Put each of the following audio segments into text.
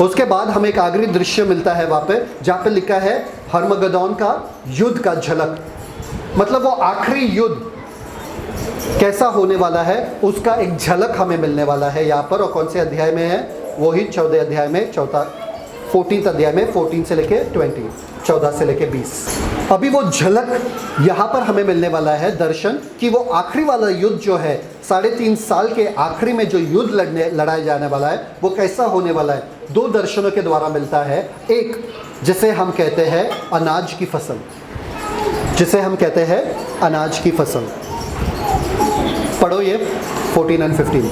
उसके बाद हमें एक आखिरी दृश्य मिलता है वहाँ पे, जहाँ पे लिखा है हर्मगदौन का युद्ध का झलक। मतलब वो आखिरी युद्ध कैसा होने वाला है उसका एक झलक हमें मिलने वाला है यहाँ पर। और कौन से अध्याय में है? वही 14 अध्याय में, 14 अध्याय में, 14 से लेके 20, 14 से लेके 20। अभी वो झलक यहाँ पर हमें मिलने वाला है, दर्शन, कि वो आखिरी वाला युद्ध जो है 3.5 साल के आखिरी में जो युद्ध लड़ाया जाने वाला है वो कैसा होने वाला है। 2 दर्शनों के द्वारा मिलता है। एक जिसे हम कहते हैं अनाज की फसल, जिसे हम कहते हैं अनाज की फसल। पढ़ो ये 14 और 15।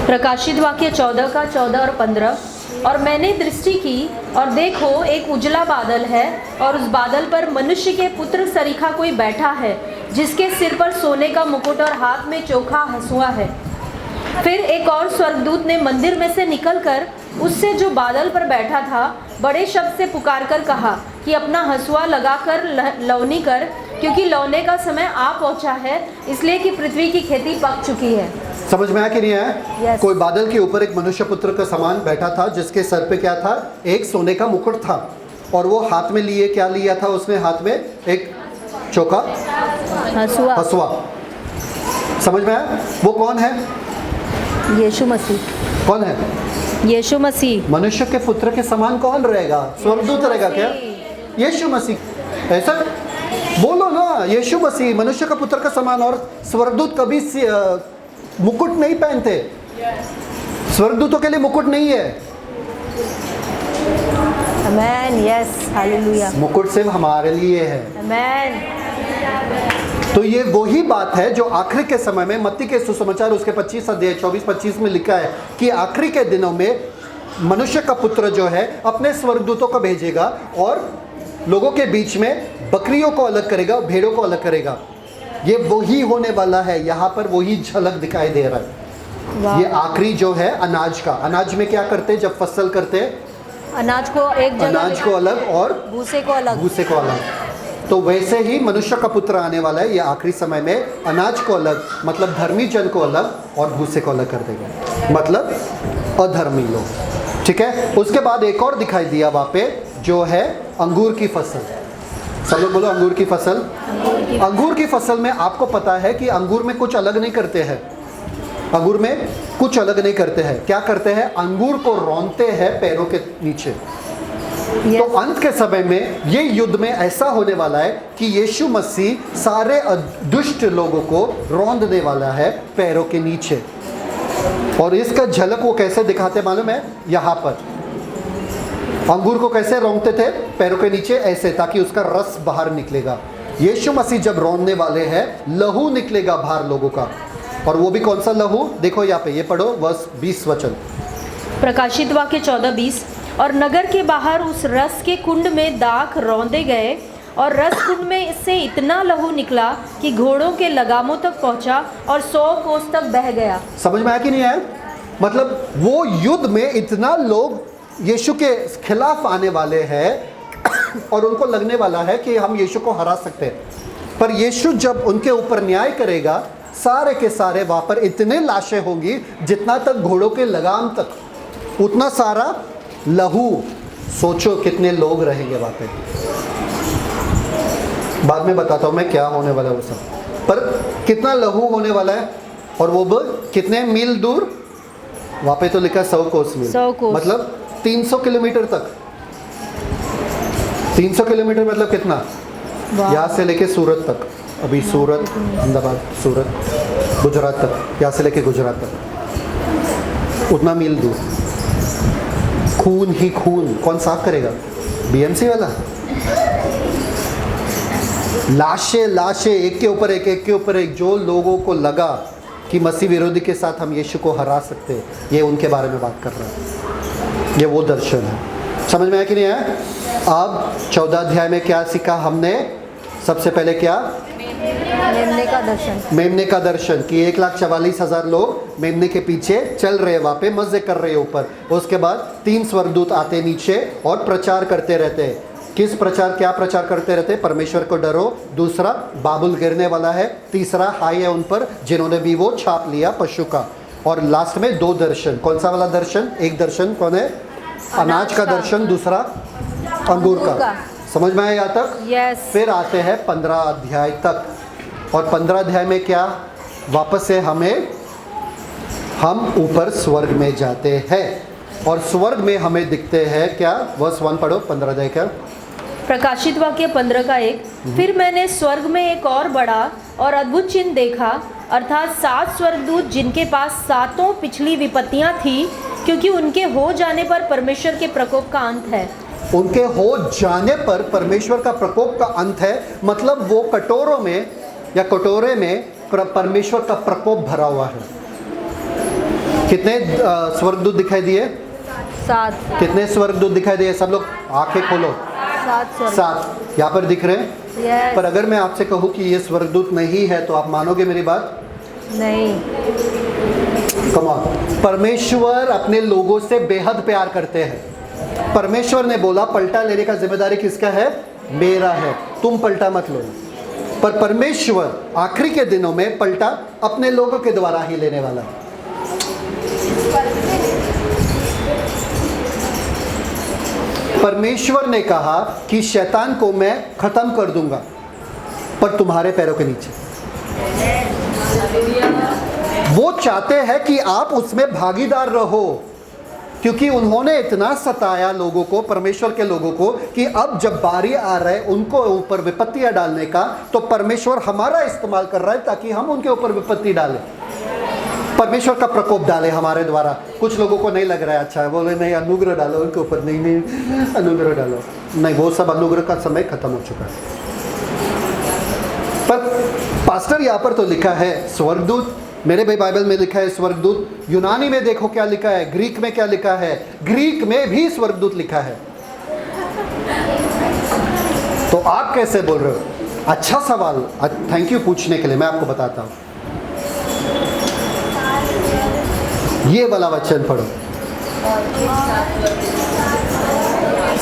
प्रकाशित वाक्य 14 का 14 और 15। और मैंने दृष्टि की और देखो एक उजला बादल है और उस बादल पर मनुष्य के पुत्र सरीखा कोई बैठा है, जिसके सिर पर सोने का मुकुट और हाथ में चोखा हंसुआ है। फिर एक और स्वर्गदूत ने मंदिर में से निकलकर उससे जो बादल पर बैठा था बड़े शब्द से पुकारकर कहा कि अपना हंसुआ लगाकर लौनी कर, क्योंकि लौने का समय आ पहुंचा है, इसलिए कि पृथ्वी की खेती पक चुकी है। समझ में आया कि नहीं आया? Yes. कोई बादल के ऊपर एक मनुष्य पुत्र का समान बैठा था, जिसके सर पे क्या था? एक सोने का मुकुट था। और वो हाथ में लिए, क्या लिया था उसने? हाथ में एक चोखा हंसुआ। समझ में आया? वो कौन है? यीशु मसीह। कौन है? यीशु मसीह। मनुष्य के पुत्र के समान कौन रहेगा? स्वर्गदूत रहेगा क्या? यीशु मसीह। ऐसा बोलो ना, यीशु मसीह मनुष्य का पुत्र का समान। और स्वर्गदूत कभी मुकुट नहीं पहनते। स्वर्गदूतों के लिए मुकुट नहीं है। आमेन, यस, हालेलुया। मुकुट सिर्फ हमारे लिए है। आमेन। तो ये वही बात है जो आखिरी के समय में मत्ती के सुसमाचार उसके 25 अध्याय 24-25 में लिखा है कि आखिरी के दिनों में मनुष्य का पुत्र जो है अपने स्वर्गदूतों को भेजेगा और लोगों के बीच में बकरियों को अलग करेगा, भेड़ों को अलग करेगा। ये वही होने वाला है। यहाँ पर वही झलक दिखाई दे रहा है। ये आखिरी जो है अनाज का। अनाज में क्या करते हैं? जब फसल करते हैं अनाज को एक जगह, अनाज को अलग और भूसे को अलग। भूसे को अलग। तो वैसे ही मनुष्य का पुत्र आने वाला है। ये आखिरी समय में अनाज को अलग, मतलब धर्मी जन को अलग, और भूसे को अलग कर देगा, मतलब अधर्मी लोग। ठीक है। उसके बाद एक और दिखाई दिया वहाँ पे, जो है अंगूर की फसल। सब लोग बोलो अंगूर की फसल। अंगूर की फसल में आपको पता है कि अंगूर में कुछ अलग नहीं करते हैं। अंगूर में कुछ अलग नहीं करते हैं। क्या करते हैं? अंगूर को रौंदते हैं पैरों के नीचे। तो अंत के समय में ये युद्ध में ऐसा होने वाला है कि यीशु मसीह सारे दुष्ट लोगों को रौंदने वाला है पैरों के नीचे। और इसका झलक वो कैसे दिखाते मालूम है? यहाँ पर अंगूर को कैसे रौंदते थे? पैरों के नीचे ऐसे, ताकि उसका रस बाहर निकलेगा। यीशु मसीह जब रौंदने वाले हैं, लहू निकलेगा बाहर लोगों का। और वो भी कौन सा लहू? देखो यहाँ पे, ये पढ़ो वर्ष 20 वचन। प्रकाशित वाक्य 14-20। और नगर के बाहर उस रस के कुंड में दाख रौंदे गए, और रस कुंड में इससे इतना लहू निकला कि घोड़ों के लगामों तक पहुंचा और 100 कोस तक बह गया। समझ में आया कि नहीं आया? मतलब वो युद्ध में इतना लोग यीशु के खिलाफ आने वाले हैं और उनको लगने वाला है कि हम यीशु को हरा सकते हैं। पर यीशु जब उनके ऊपर न्याय करेगा, सारे के सारे वहाँ पर इतने लाशें होंगी जितना तक घोड़ों के लगाम तक, उतना सारा लहू। सोचो कितने लोग रहेंगे वहाँ पे। बाद में बताता हूँ मैं क्या होने वाला है वो सब। पर कितना लहू होने वाला है, और वो भी कितने मील दूर? वहाँ पे तो लिखा 100 कोस मील, 100 कोस। मतलब 300 किलोमीटर तक। 300 किलोमीटर मतलब कितना? यहाँ से लेके सूरत तक। अभी सूरत, अहमदाबाद, सूरत, गुजरात तक, यहाँ से लेके गुजरात तक, उतना मील दूर। खून ही खून। कौन साफ करेगा? बीएमसी वाला। लाशें लाशें, एक के ऊपर एक, एक के ऊपर एक। जो लोगों को लगा कि मसीह विरोधी के साथ हम यीशु को हरा सकते हैं, ये उनके बारे में बात कर रहा है। ये वो दर्शन है। समझ में आया कि नहीं आया? अब 14 अध्याय में क्या सीखा हमने? सबसे पहले क्या? मेमने का दर्शन। मेमने का दर्शन, कि 1,44,000 लोग मेमने के पीछे चल रहे हैं, वहाँ पे मजे कर रहे हैं ऊपर। उसके बाद 3 स्वर्गदूत आते नीचे और प्रचार करते रहते हैं। किस प्रचार, क्या प्रचार करते रहते? परमेश्वर को डरो। दूसरा, बाबुल गिरने वाला है। तीसरा, हाय है उन पर जिन्होंने भी वो छाप लिया पशु का। और लास्ट में 2 दर्शन। कौन सा वाला दर्शन? एक दर्शन कौन है? अनाज का दर्शन, दूसरा अंगूर का। समझ में आया यहाँ तक? यस। फिर आते हैं 15 अध्याय तक, और 15 अध्याय में क्या? वापस से हम ऊपर स्वर्ग में जाते हैं, और स्वर्ग में हमें दिखते हैं क्या? वर्स 1 पढ़ो, 15 अध्याय क्या? प्रकाशित वाक्य 15 का 1। फिर मैंने स्वर्ग में एक और बड़ा और अद्भुत चिन्ह देखा, अर्थात 7 स्वर्गदूत जिनके पास 7 पिछली विपत्तियां थी, क्योंकि उनके हो जाने पर परमेश्वर के प्रकोप का अंत है। उनके हो जाने पर परमेश्वर का प्रकोप का अंत है, मतलब वो कटोरों में या कटोरे में परमेश्वर का प्रकोप भरा हुआ है। कितने स्वर्गदूत दिखाई दिए? 7। कितने स्वर्गदूत दिखाई दिए? सब लोग आंखें खोलो। 7 यहाँ पर दिख रहे हैं। Yes. पर अगर मैं आपसे कहूँ कि ये स्वर्गदूत नहीं है, तो आप मानोगे मेरी बात? नहीं। Come on. परमेश्वर अपने लोगों से बेहद प्यार करते हैं। परमेश्वर ने बोला पलटा लेने का जिम्मेदारी किसका है? मेरा है, तुम पलटा मत लो। पर परमेश्वर आखिरी के दिनों में पलटा अपने लोगों के द्वारा ही लेने वाला है। परमेश्वर ने कहा कि शैतान को मैं खत्म कर दूंगा, पर तुम्हारे पैरों के नीचे। वो चाहते हैं कि आप उसमें भागीदार रहो, क्योंकि उन्होंने इतना सताया लोगों को, परमेश्वर के लोगों को, कि अब जब बारी आ रहा है उनको ऊपर विपत्तियां डालने का, तो परमेश्वर हमारा इस्तेमाल कर रहा है ताकि हम उनके ऊपर विपत्ति डालें, परमेश्वर का प्रकोप डाले हमारे द्वारा। कुछ लोगों को नहीं लग रहा है अच्छा है, बोले नहीं अनुग्रह डालो उनके ऊपर, नहीं अनुग्रह डालो, नहीं, वो सब अनुग्रह का समय खत्म हो चुका है। पर पास्टर यहाँ पर तो लिखा है स्वर्गदूत, मेरे भाई बाइबल में लिखा है स्वर्गदूत, यूनानी में देखो क्या लिखा है, ग्रीक में क्या लिखा है, ग्रीक में भी स्वर्गदूत लिखा है। तो आप कैसे बोल रहे हो? अच्छा सवाल, थैंक यू पूछने के लिए। मैं आपको बताता हूँ, ये वाला वचन पढ़ो,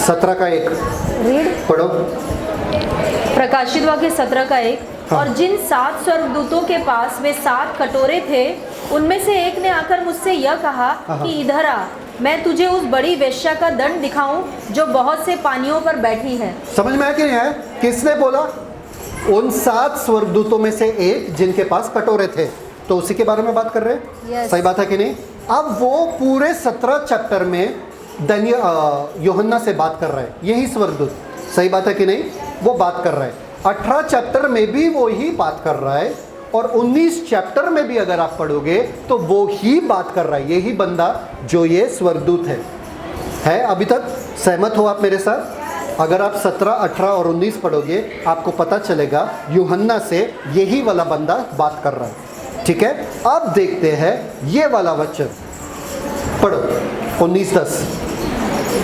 17 का 1 रीड। पढ़ो। प्रकाशित वाक्य 17 का 1। हाँ। और जिन 7 स्वर्गदूतों के पास वे 7 कटोरे थे, उनमें से एक ने आकर मुझसे यह कहा कि इधर आ, मैं तुझे उस बड़ी वेश्या का दंड दिखाऊं जो बहुत से पानियों पर बैठी है। समझ में आया कि नहीं आया? किसने बोला? उन 7 स्वर्गदूतों में से एक जिनके पास कटोरे थे, तो उसी के बारे में बात कर रहे हैं। Yes. सही बात है कि नहीं? अब वो पूरे 17 चैप्टर में यूहन्ना से बात कर रहा है, यही स्वर्गदूत। सही बात है कि नहीं? वो बात कर रहा है। 18 चैप्टर में भी वो ही बात कर रहा है, और 19 चैप्टर में भी अगर आप पढ़ोगे तो वो ही बात कर रहा है, यही बंदा जो ये स्वर्गदूत है। अभी तक सहमत हो आप मेरे साथ? अगर आप 17, 18 और 19 पढ़ोगे आपको पता चलेगा यूहन्ना से यही वाला बंदा बात कर रहा है। ठीक है, अब देखते हैं ये वाला वचन, पढ़ो 19:10।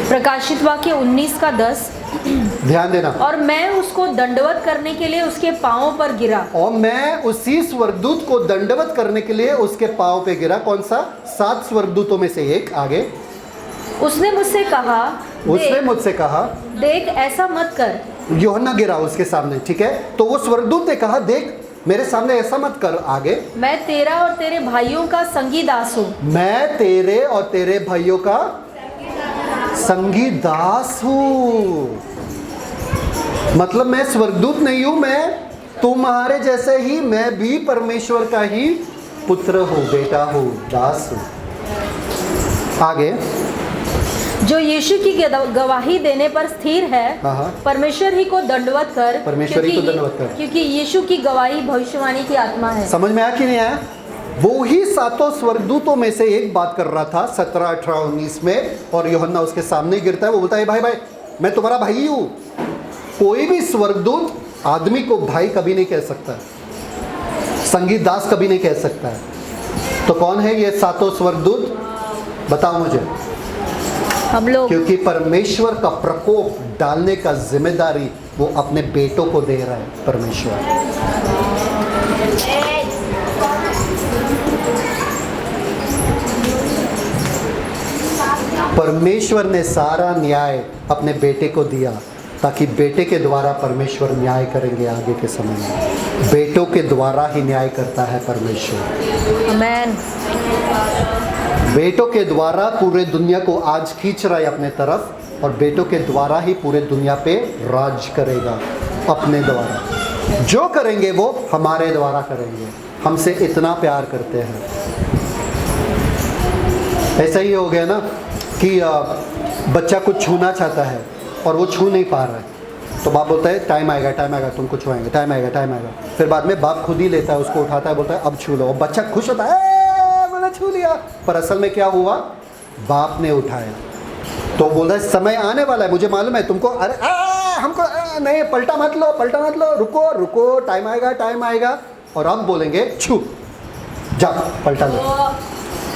प्रकाशित वाक्य 19 का 10। ध्यान देना। और मैं उसको दंडवत करने के लिए उसके पांवों पर गिरा। और मैं उसी स्वर्गदूत को दंडवत करने के लिए उसके पांव पे गिरा। कौन सा? 7 स्वर्गदूतों में से एक। आगे उसने मुझसे कहा, देख ऐसा मत कर। यूहन्ना गिरा उसके सामने, ठीक है? तो वो स्वर्गदूत ने कहा, देख मेरे सामने ऐसा मत कर। आगे, मैं तेरा और तेरे भाइयों का संगी दास हूँ। मैं तेरे और तेरे भाइयों का संगी दास हूँ। मतलब मैं स्वर्गदूत नहीं हूँ, मैं तुम्हारे जैसे ही, मैं भी परमेश्वर का ही पुत्र हूँ, बेटा हूँ, दास हूँ। आगे, जो यीशु की गवाही देने पर स्थिर है, परमेश्वर ही को दंडवत कर, क्योंकि यीशु की गवाही भविष्यवाणी की आत्मा है। समझ में आया कि नहीं आया? वो ही 7 स्वर्गदूतों में से एक बात कर रहा था 17, 18, 19 में, और यूहन्ना उसके सामने गिरता है। वो बोलता है, भाई भाई मैं तुम्हारा भाई हूँ। कोई भी स्वर्गदूत आदमी को भाई कभी नहीं कह सकता, संगी दास कभी नहीं कह सकता है। तो कौन है ये 7 स्वर्गदूत? बताओ मुझे। हम लोग। क्योंकि परमेश्वर का प्रकोप डालने का जिम्मेदारी वो अपने बेटों को दे रहा है। परमेश्वर ने सारा न्याय अपने बेटे को दिया, ताकि बेटे के द्वारा परमेश्वर न्याय करेंगे आगे के समय में। बेटों के द्वारा ही न्याय करता है परमेश्वर। आमेन। बेटों के द्वारा पूरे दुनिया को आज खींच रहा है अपने तरफ, और बेटों के द्वारा ही पूरे दुनिया पे राज करेगा अपने द्वारा। जो करेंगे वो हमारे द्वारा करेंगे, हमसे इतना प्यार करते हैं। ऐसा ही हो गया ना कि बच्चा कुछ छूना चाहता है और वो छू नहीं पा रहा है, तो बाप बोलता है टाइम आएगा तुमको छुआएंगे, टाइम आएगा। फिर बाद में बाप खुद ही लेता है, उसको उठाता है, बोलता है अब छू लो, और बच्चा खुश होता है मैंने छू लिया। पर असल में क्या हुआ, बाप ने उठाया। तो बोल रहा है समय आने वाला है, मुझे मालूम है तुमको, अरे हमको नहीं, पलटा मत लो, रुको, टाइम आएगा। और अब बोलेंगे छू, जा पलटा लो,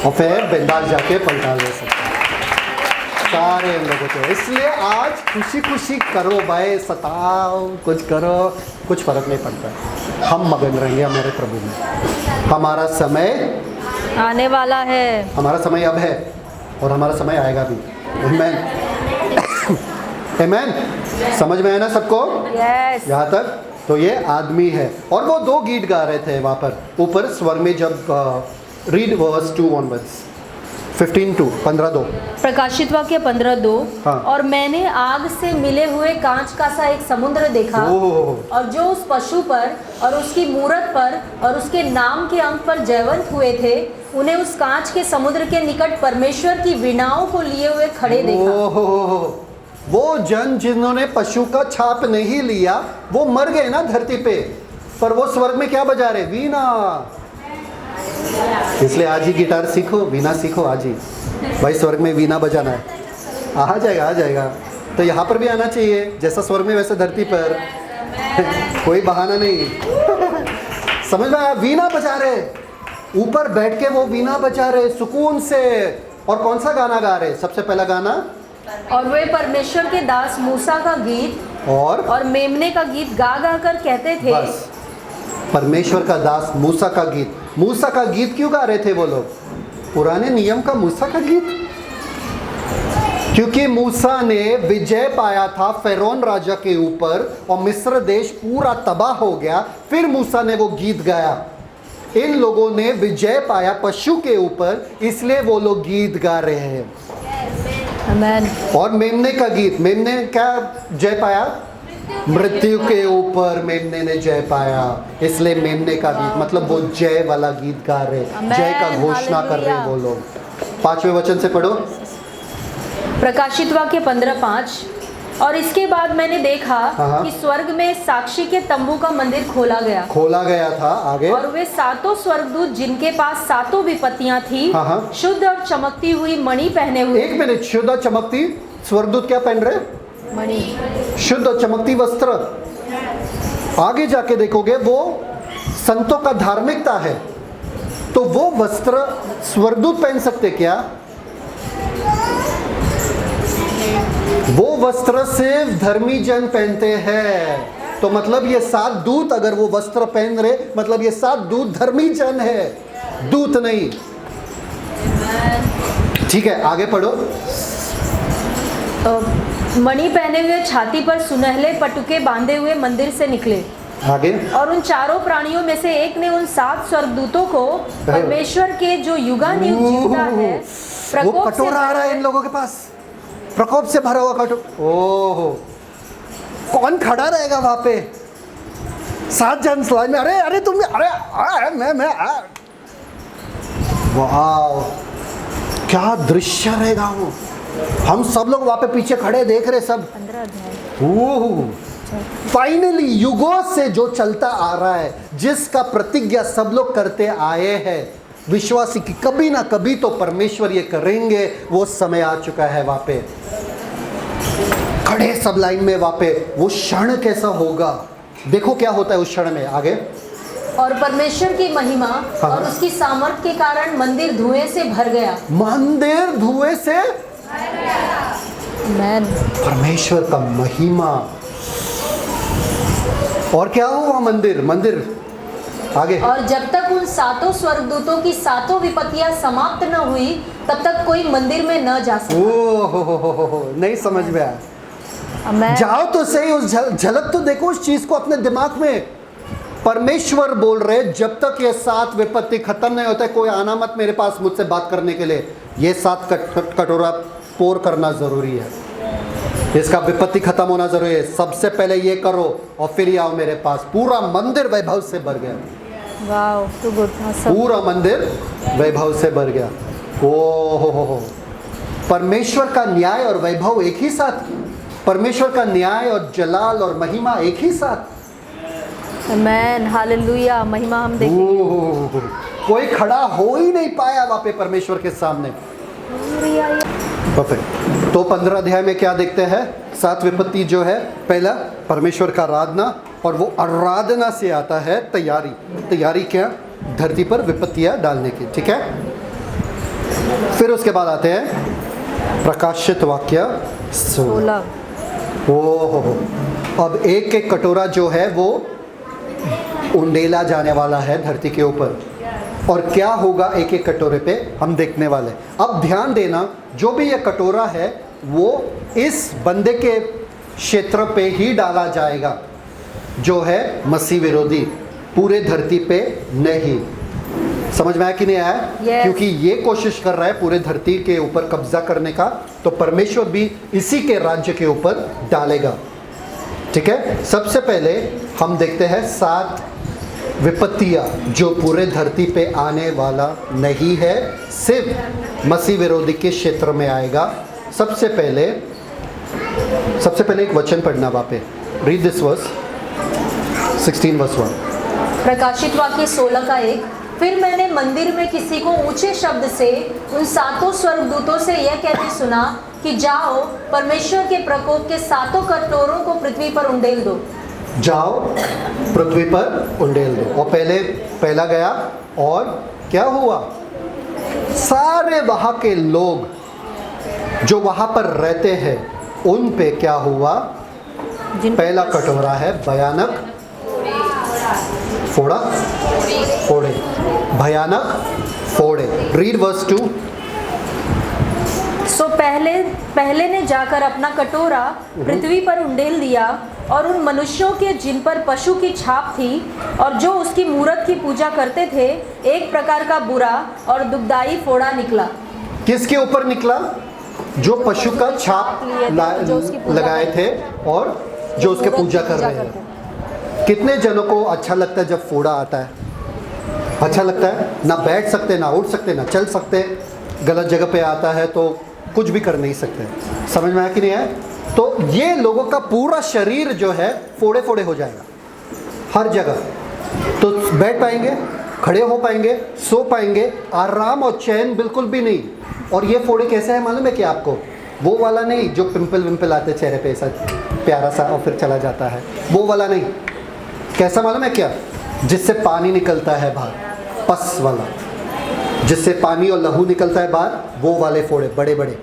और फिर बिंदास जाके पलटा ले सकते सारे हम लोगों को। इसलिए आज खुशी करो भाई, सताओ, कुछ करो, कुछ फर्क नहीं पड़ता। हम मगन रहेंगे हमारे प्रभु में। हमारा समय आने वाला है, हमारा समय अब है, और हमारा समय आएगा भी। आमेन, आमेन। समझ में है ना सबको? यस। यहाँ तक तो ये आदमी है। और वो 2 गीत गा रहे थे वहाँ पर ऊपर स्वर में, जब रीड वर्स 2 ऑनवर्ड्स, 15:2 प्रकाशित वाक्य 15:2। हाँ। और मैंने आग से मिले हुए कांच का सा एक समुद्र देखा, ओह। और जो उस पशु पर और उसकी मूरत पर और उसके नाम के अंक पर जयवंत हुए थे, उन्हें उस कांच के समुद्र के निकट परमेश्वर की वीणाओं को लिए हुए खड़े देखा। ओह, वो जन जिन्होंने पशु का छाप नहीं लिया वो मर गए ना धरती पे, पर वो स्वर्ग में क्या बजा रहे? वीणा। इसलिए आज ही गिटार सीखो, वीणा सीखो आज ही भाई। स्वर्ग में वीणा बजाना है, आ जाएगा। तो यहाँ पर भी आना चाहिए, जैसा स्वर्ग में वैसे धरती पर। कोई बहाना नहीं। समझ में आया? वीणा बजा रहे, ऊपर बैठ के वो वीणा बजा रहे सुकून से। और कौन सा गाना गा रहे? सबसे पहला गाना, और वे परमेश्वर के दास मूसा का गीत और मेमने का गीत गा गा कर कहते थे। बस, परमेश्वर का दास मूसा का गीत। मूसा का गीत क्यों गा रहे थे वो लोग? पुराने नियम का मूसा का गीत, क्योंकि मूसा ने विजय पाया था फिरौन राजा के ऊपर, और मिस्र देश पूरा तबाह हो गया। फिर मूसा ने वो गीत गाया। इन लोगों ने विजय पाया पशु के ऊपर, इसलिए वो लोग गीत गा रहे हैं। आमेन। और मेमने का गीत, मेमने क्या जय पाया? मृत्यु के ऊपर मेमने ने जय पाया, इसलिए मेमने का गीत, मतलब वो जय वाला गीत गा रहे, जय का घोषणा कर रहे वो लोग। 5वें वचन से पढ़ो, प्रकाशित वाक्य 15:5। और इसके बाद मैंने देखा कि स्वर्ग में साक्षी के तंबू का मंदिर खोला गया था। आगे, और वे 7 स्वर्गदूत जिनके पास 7 विपत्तियां थी, शुद्ध और चमकती हुई मणि पहने हुए। 1 मिनट, शुद्ध और चमकती स्वर्गदूत क्या पहन रहे? मणि, शुद्ध और चमकती वस्त्र। आगे जाके देखोगे वो संतों का धार्मिकता है, तो वो वस्त्र स्वर्गदूत पहन सकते क्या? वो वस्त्र सिर्फ धर्मी जन पहनते हैं। तो मतलब ये 7 दूत अगर वो वस्त्र पहन रहे, मतलब ये 7 दूत धर्मी जन है, दूत नहीं। ठीक है, आगे पढ़ो। मणि पहने हुए छाती पर सुनहले पटुके बांधे हुए मंदिर से निकले। आगे, और उन 4 प्राणियों में से एक ने उन 7 स्वर्गदूतों को परमेश्वर के जो युगानुयुग जीवता है, वो कटोरा आ रहा है इन लोगों के पास, प्रकोप से भरा हुआ कटोरा। ओह, कौन खड़ा रहेगा वहां पे? 7 जन लाइन में, अरे तुम, अरे मैं वाह, क्या दृश्य रहेगा वो। हम सब लोग वहां पे पीछे खड़े देख रहे सब। 15 अध्याय। ओह, फाइनली युगों से जो चलता आ रहा है, जिसका प्रतिज्ञा सब लोग करते आए हैं, विश्वासी की कभी ना कभी तो परमेश्वर ये करेंगे, वो समय आ चुका है। वहां पे खड़े सब लाइन में, वहां पे वो क्षण कैसा होगा, देखो क्या होता है उस क्षण में। आगे, और परमेश्वर की महिमा और उसकी सामर्थ के कारण मंदिर धुएं से भर गया। मंदिर धुएं से, परमेश्वर का महिमा। और क्या हुआ? मंदिर आगे, और जब तक उन 7 स्वर्गदूतों की 7 विपत्तियां समाप्त न हुई, तब तक कोई मंदिर में न जा सका। ओह, नहीं समझ में आया। आमेन। जाओ तो सही, उस झलक तो देखो उस चीज को अपने दिमाग में। परमेश्वर बोल रहे जब तक ये 7 विपत्ति खत्म नहीं होता कोई आना मत मेरे पास मुझसे बात करने के लिए। ये 7 कटोरा पोर करना जरूरी है, इसका विपत्ति खत्म होना जरूरी है। सबसे पहले ये करो और फिर ही आओ मेरे पास। पूरा मंदिर वैभव से भर गया। Wow, too good. पूरा मंदिर वैभव से भर गया। ओ हो। परमेश्वर का न्याय और वैभव एक ही साथ, परमेश्वर का न्याय और जलाल और महिमा एक ही साथ। आमेन, हालेलुया। महिमा हम देखेंगे। कोई खड़ा हो ही नहीं पाया वहां पे परमेश्वर के सामने। परफेक्ट। तो 15 अध्याय में क्या देखते हैं? 7 विपत्ति जो है, पहला परमेश्वर का आराधना, और वो आराधना से आता है तैयारी। तैयारी क्या? धरती पर विपत्तियां डालने की, ठीक है। फिर उसके बाद आते हैं प्रकाशित वाक्य 16। ओहो, अब एक एक कटोरा जो है वो उंडेला जाने वाला है धरती के ऊपर, और क्या होगा एक एक कटोरे पे हम देखने वाले। अब ध्यान देना, जो भी ये कटोरा है वो इस बंदे के क्षेत्र पे ही डाला जाएगा जो है मसीह विरोधी, पूरे धरती पे नहीं। समझ में आया कि नहीं आया? Yes. क्योंकि ये कोशिश कर रहा है पूरे धरती के ऊपर कब्जा करने का, तो परमेश्वर भी इसी के राज्य के ऊपर डालेगा, ठीक है। सबसे पहले हम देखते हैं 7 विपत्तियां जो पूरे धरती पे आने वाला नहीं है, सिर्फ मसीह विरोधी के क्षेत्र में आएगा। सबसे पहले एक वचन पढ़ना वहाँ पे। Read this verse 16 verse 1। प्रकाशित वाक्य 16 का 1। फिर मैंने मंदिर में किसी को ऊंचे शब्द से उन 7 स्वर्गदूतों से यह कहते सुना कि जाओ, परमेश्वर के प्रकोप के 7 कटोरों को पृथ्वी पर उंडेल दो। जाओ, पृथ्वी पर उंडेल दो। और पहला गया, और क्या हुआ? सारे वहां के लोग जो वहां पर रहते हैं उन पे क्या हुआ? पहला कटोरा है भयानक फोड़े, भयानक फोड़े। Read verse 2। सो पहले ने जाकर अपना कटोरा पृथ्वी पर उंडेल दिया, और उन मनुष्यों के जिन पर पशु की छाप थी और जो उसकी मूरत की पूजा करते थे, एक प्रकार का बुरा और दुखदाई फोड़ा निकला। किसके ऊपर निकला? जो पशु का छाप लगाए थे और जो उसके पूजा कर रहे हैं। कितने जनों को अच्छा लगता है जब फोड़ा आता है? अच्छा लगता है ना, बैठ सकते, ना उठ सकते, ना चल सकते। गलत जगह पे आता है तो कुछ भी कर नहीं सकते। समझ में आया कि नहीं आया? तो ये लोगों का पूरा शरीर जो है फोड़े फोड़े हो जाएगा हर जगह। तो बैठ पाएंगे, खड़े हो पाएंगे, सो पाएंगे, आराम और चैन बिल्कुल भी नहीं। और ये फोड़े कैसे है मालूम है कि आपको? वो वाला नहीं जो पिंपल विंपल आते चेहरे पे, ऐसा प्यारा सा और फिर चला जाता है, वो वाला नहीं। कैसा मालूम है क्या? जिससे पानी निकलता है बाहर, पस वाला, जिससे पानी और लहू निकलता है बाहर, वो वाले फोड़े बड़े बड़े।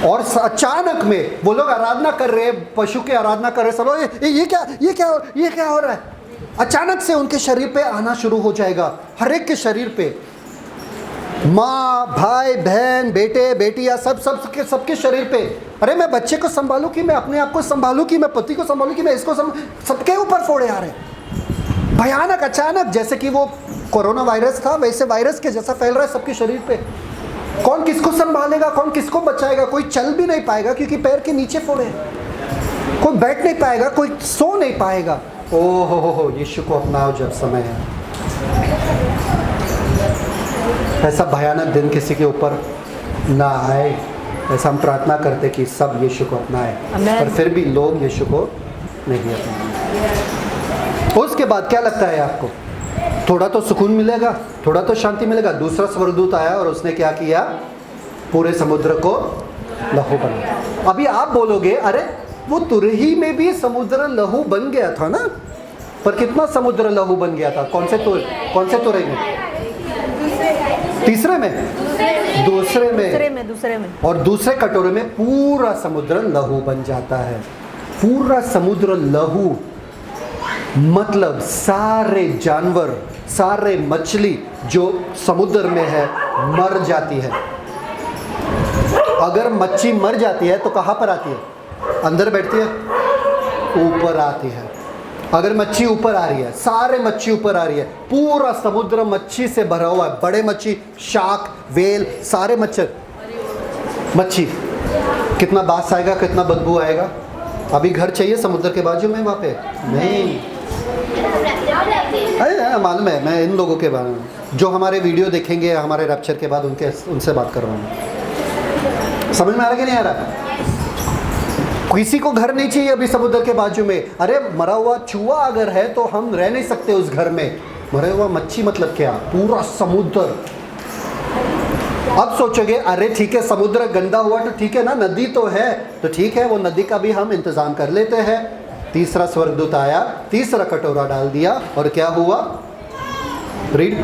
और अचानक में वो लोग आराधना कर रहे हैं, पशु की आराधना कर रहे हैं, सब लोग ये क्या हो रहा है? अचानक से उनके शरीर पे आना शुरू हो जाएगा, हर एक के शरीर पे। माँ, भाई, बहन, बेटे, बेटियां, सबके शरीर पे। अरे मैं बच्चे को संभालूं कि मैं अपने आप को संभालूं कि मैं पति को संभालूं कि मैं इसको सबके ऊपर फोड़े आ रहे हैं। भयानक, अचानक, जैसे कि वो कोरोना वायरस था वैसे वायरस के जैसा फैल रहा है सबके शरीर पे। कौन किसको संभालेगा, कौन किसको बचाएगा? कोई चल भी नहीं पाएगा क्योंकि पैर के नीचे फोड़े हैं। कोई बैठ नहीं पाएगा, कोई सो नहीं पाएगा। ओह हो, यीशु को अपनाओ जब समय है। ऐसा भयानक दिन किसी के ऊपर ना आए, ऐसा हम प्रार्थना करते कि सब यीशु को अपनाए, पर फिर भी लोग यीशु को नहीं अपनाए। उसके बाद क्या लगता है आपको? थोड़ा तो सुकून मिलेगा, थोड़ा तो शांति मिलेगा। दूसरा स्वर्गदूत आया और उसने क्या किया? पूरे समुद्र को लहू बना। अभी आप बोलोगे अरे वो तुरही में भी समुद्र लहू बन गया था ना, पर कितना समुद्र लहू बन गया था? कौन से तुरही में? तीसरे में? दूसरे में। और दूसरे कटोरे में पूरा समुद्र लहू बन जाता है। पूरा समुद्र लहू मतलब सारे जानवर, सारे मछली जो समुद्र में है मर जाती है। अगर मच्छी मर जाती है तो कहाँ पर आती है? अंदर बैठती है, ऊपर आती है। अगर मच्छी ऊपर आ रही है, सारे मच्छी ऊपर आ रही है, पूरा समुद्र मच्छी से भरा हुआ है, बड़े मच्छी, शार्क, वेल, सारे मच्छी, कितना बास आएगा, कितना बदबू आएगा। अभी घर चाहिए समुद्र के बाजू में वहाँ पे? नहीं। अरे मालूम है, मैं इन लोगों के बारे में जो हमारे वीडियो देखेंगे हमारे रैप्चर के बाद उनसे बात कर रहा हूँ। समझ में आ रहा कि नहीं आ रहा? किसी को घर नहीं चाहिए अभी समुद्र के बाजू में। अरे मरा हुआ चूहा अगर है तो हम रह नहीं सकते उस घर में। मरा हुआ मच्छी मतलब क्या? पूरा समुद्र। अब सोचोगे अरे ठीक है समुद्र गंदा हुआ तो ठीक है ना, नदी तो है, तो ठीक है वो नदी का भी हम इंतजाम कर लेते हैं। तीसरा स्वर्गदूत आया, तीसरा कटोरा डाल दिया और क्या हुआ? Read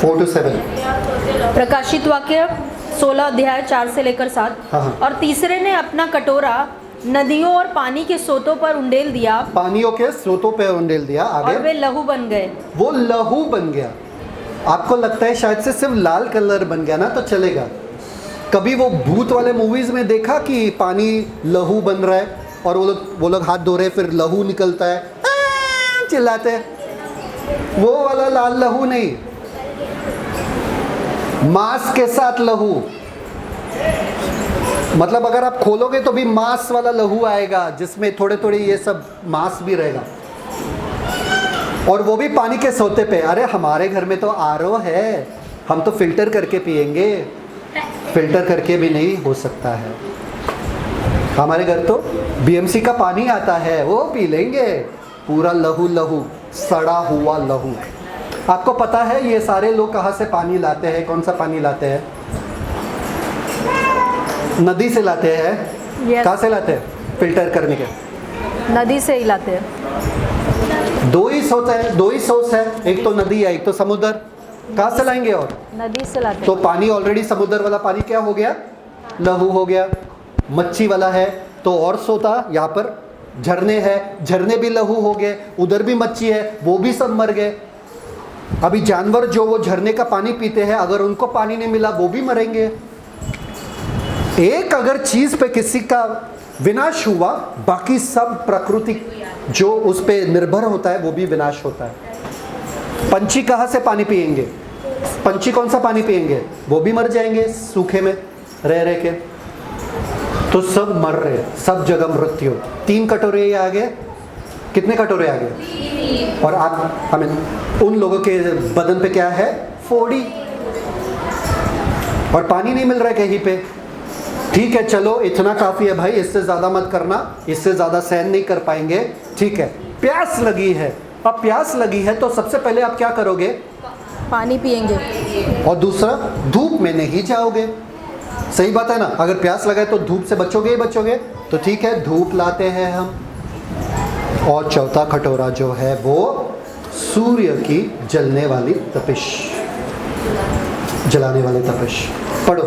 4 to 7। प्रकाशित वाक्य 16 अध्याय 4 से लेकर 7। हाँ। और तीसरे ने अपना कटोरा नदियों और पानी के स्रोतों पर उंडेल दिया, पानियों के स्रोतों पर उंडेल दिया। आगे? और वे लहू बन गए। वो लहू बन गया। आपको लगता है शायद से सिर्फ लाल कलर बन गया ना तो चलेगा? कभी वो भूत वाले मूवीज में देखा कि पानी लहू बन रहा है और वो लोग हाथ धो रहे फिर लहू निकलता है, चिल्लाते हैं? वो वाला लाल लहू नहीं, मांस के साथ लहू। मतलब अगर आप खोलोगे तो भी मांस वाला लहू आएगा जिसमें थोड़े थोड़े ये सब मांस भी रहेगा, और वो भी पानी के सोते पे। अरे हमारे घर में तो आरओ है, हम तो फिल्टर करके पिएंगे। फिल्टर करके भी नहीं हो सकता है। हमारे घर तो बीएमसी का पानी आता है, वो पी लेंगे। पूरा लहू, सड़ा हुआ लहू। आपको पता है ये सारे लोग कहाँ से पानी लाते हैं? कौन सा पानी लाते हैं? नदी से लाते हैं। Yes. कहाँ से लाते हैं? फिल्टर करने के नदी से ही लाते हैं। दो ही सोर्स है, एक तो नदी है, एक तो समुद्र। कहाँ से लाएंगे? और नदी से लाते तो पानी ऑलरेडी समुद्र वाला पानी क्या हो गया? लहू हो गया। मच्छी वाला है तो और सोता, यहाँ पर झरने हैं, झरने भी लहू हो गए। उधर भी मच्छी है, वो भी सब मर गए। अभी जानवर जो वो झरने का पानी पीते हैं, अगर उनको पानी नहीं मिला वो भी मरेंगे। एक अगर चीज पे किसी का विनाश हुआ, बाकी सब प्रकृति जो उस पे निर्भर होता है वो भी विनाश होता है। पंछी कहाँ से पानी पिएंगे? पंछी कौन सा पानी पिएंगे? वो भी मर जाएंगे सूखे में रह के। तो सब मर रहे, सब जगह मृत्यु। 3 कटोरे आ गए। कितने कटोरे आ गए? और आप हमें उन लोगों के बदन पे क्या है? फोड़ी। और पानी नहीं मिल रहा है कहीं पे। ठीक है चलो इतना काफ़ी है भाई, इससे ज़्यादा मत करना, इससे ज़्यादा सहन नहीं कर पाएंगे। ठीक है, प्यास लगी है। अब प्यास लगी है तो सबसे पहले आप क्या करोगे? पानी पिएंगे। और दूसरा, धूप में नहीं जाओगे। सही बात है ना? अगर प्यास लगा है तो धूप से बचोगे ही बचोगे। तो ठीक है, धूप लाते हैं हम। और चौथा कटोरा जो है वो सूर्य की जलने वाली तपिश, जलाने वाली तपिश। पढ़ो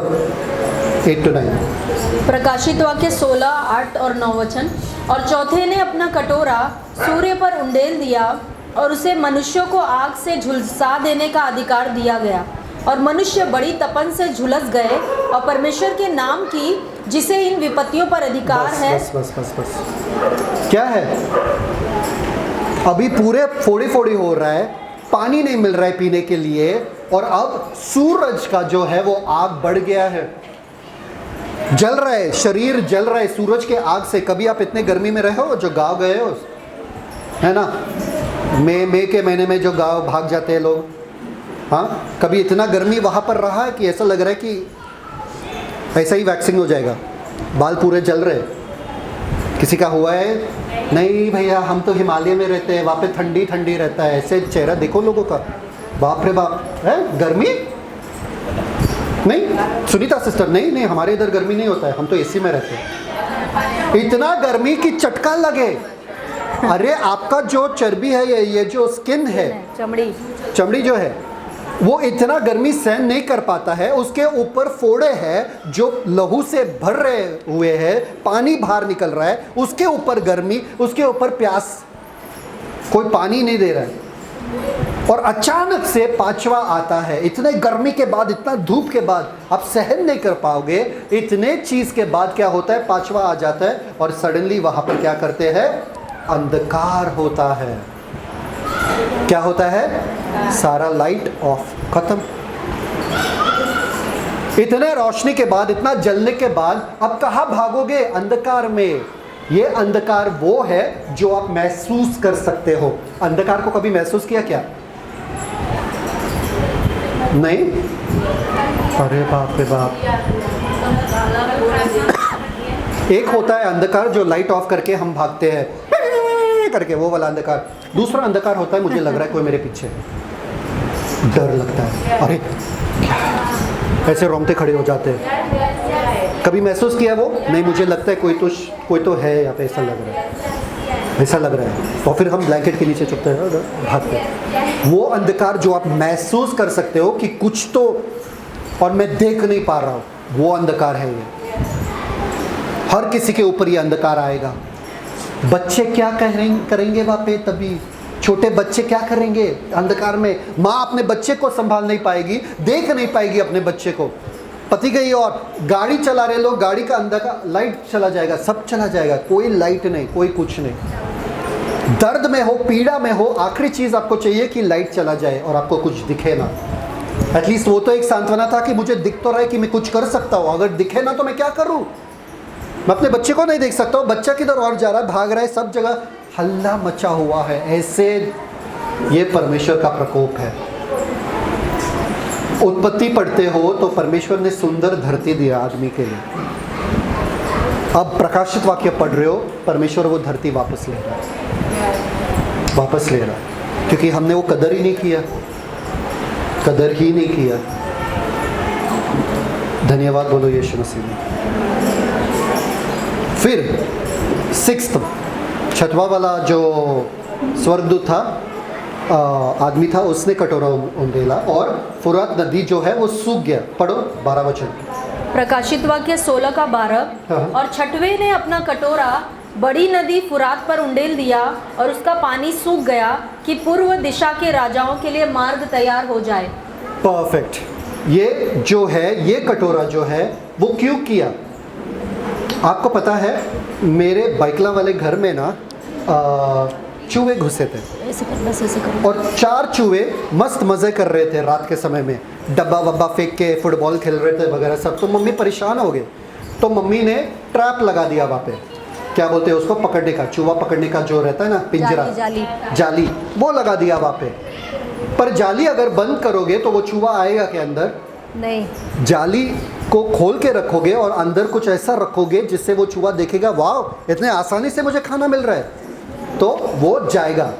8 to 9। प्रकाशित वाक्य 16, 8 और 9 वचन। और चौथे ने अपना कटोरा सूर्य पर उंडेल दिया और उसे मनुष्यों को आग से झुलसा देने का अधिकार दिया गया, और मनुष्य बड़ी तपन से झुलस गए और परमेश्वर के नाम की, जिसे इन विपत्तियों पर अधिकार है। बस क्या है? अभी पूरे फोड़ी हो रहा है, पानी नहीं मिल रहा है पीने के लिए, और अब सूरज का जो है वो आग बढ़ गया है, जल रहा है, शरीर जल रहा है सूरज के आग से। कभी आप इतने गर्मी में रहे हो? जो गांव गए हो, है ना, मई के महीने में जो गांव भाग जाते हैं लोग, हाँ, कभी इतना गर्मी वहाँ पर रहा है कि ऐसा लग रहा है कि ऐसा ही वैक्सिंग हो जाएगा, बाल पूरे जल रहे। किसी का हुआ है? नहीं भैया, हम तो हिमालय में रहते हैं, वहाँ पे ठंडी ठंडी रहता है। ऐसे चेहरा देखो लोगों का, बाप रे बाप, है गर्मी? नहीं सुनीता सिस्टर, नहीं हमारे इधर गर्मी नहीं होता है, हम तो एसी में रहते हैं। इतना गर्मी की चटका लगे। अरे आपका जो चर्बी है, ये जो स्किन है, चमड़ी जो है, वो इतना गर्मी सहन नहीं कर पाता है। उसके ऊपर फोड़े हैं जो लहू से भर रहे हुए हैं, पानी बाहर निकल रहा है, उसके ऊपर गर्मी, उसके ऊपर प्यास, कोई पानी नहीं दे रहा है। और अचानक से पांचवा आता है। इतने गर्मी के बाद, इतना धूप के बाद आप सहन नहीं कर पाओगे। इतने चीज के बाद क्या होता है, पांचवा आ जाता है और सडनली वहां पर क्या करते हैं, अंधकार होता है। क्या होता है, सारा लाइट ऑफ, खत्म। इतने रोशनी के बाद, इतना जलने के बाद अब कहां भागोगे, अंधकार में। ये अंधकार वो है जो आप महसूस कर सकते हो। अंधकार को कभी महसूस किया क्या? नहीं? अरे बाप रे बाप। एक होता है अंधकार जो लाइट ऑफ करके हम भागते हैं करके, वो वाला अंधकार। दूसरा अंधकार होता है, मुझे लग रहा है कोई मेरे पीछे, डर लगता है, अरे क्या, ऐसे रोंगटे खड़े हो जाते हैं। कभी महसूस किया वो? नहीं, मुझे लगता है कोई तो है यहाँ पे, ऐसा लग रहा है, ऐसा लग रहा है। और फिर हम ब्लैंकेट के नीचे छुपते हैं, भागते हैं। वो अंधकार जो आप महसूस कर सकते हो कि कुछ तो, और मैं देख नहीं पा रहा हूँ, वो अंधकार है ये। हर किसी के ऊपर ये अंधकार आएगा। बच्चे क्या करेंगे वहाँ पे? तभी छोटे बच्चे क्या करेंगे अंधकार में? माँ अपने बच्चे को संभाल नहीं पाएगी, देख नहीं पाएगी अपने बच्चे को। पति गई और गाड़ी चला रहे लोग, गाड़ी का अंधकार, लाइट चला जाएगा, सब चला जाएगा, कोई लाइट नहीं, कोई कुछ नहीं। दर्द में हो, पीड़ा में हो, आखिरी चीज आपको चाहिए कि लाइट चला जाए और आपको कुछ दिखे ना। एटलीस्ट वो तो एक सांत्वना था कि मुझे दिख तो रहा है कि मैं कुछ कर सकता हूँ, अगर दिखे ना तो मैं क्या करूँ? मैं अपने बच्चे को नहीं देख सकता हूँ, बच्चा किधर और जा रहा है, भाग रहा है, सब जगह हल्ला मचा हुआ है। ऐसे ये परमेश्वर का प्रकोप है। उत्पत्ति पढ़ते हो तो परमेश्वर ने सुंदर धरती दिया आदमी के लिए। अब प्रकाशित वाक्य पढ़ रहे हो, परमेश्वर वो धरती वापस ले रहा है, वापस ले रहा है, क्योंकि हमने वो कदर ही नहीं किया, कदर ही नहीं किया। धन्यवाद बोलो यीशु मसीह में। फिर सिक्स्थ, छठवां वाला जो स्वर्गदूत था, आदमी था, उसने कटोरा उंडेला और फुरात नदी जो है वो सूख गया। पढ़ो 12 वचन। प्रकाशित वाक्य 16 का 12। हाँ। और छठवें ने अपना कटोरा बड़ी नदी फुरात पर उंडेल दिया और उसका पानी सूख गया कि पूर्व दिशा के राजाओं के लिए मार्ग तैयार हो जाए। परफेक्ट। ये जो है, ये कटोरा जो है वो क्यों किया? आपको पता है मेरे बाइकला वाले घर में ना चूहे घुसे थे, ऐसे कर, बस ऐसे करो। और 4 चूहे मस्त मज़े कर रहे थे रात के समय में, डब्बा वब्बा फेंक के फुटबॉल खेल रहे थे वगैरह सब। तो मम्मी परेशान हो गए, तो मम्मी ने ट्रैप लगा दिया वहाँ पे, क्या बोलते हैं उसको, पकड़ने का, चूहा पकड़ने का जो रहता है ना, पिंजरा, जाली, वो लगा दिया वहाँ पे। पर जाली अगर बंद करोगे तो वो चूहा आएगा के अंदर नहीं। जाली को खोल के रखोगे और अंदर कुछ ऐसा रखोगे जिससे वो चूहा देखेगा, वाह इतने आसानी से मुझे खाना मिल रहा है, तो वो जाएगा।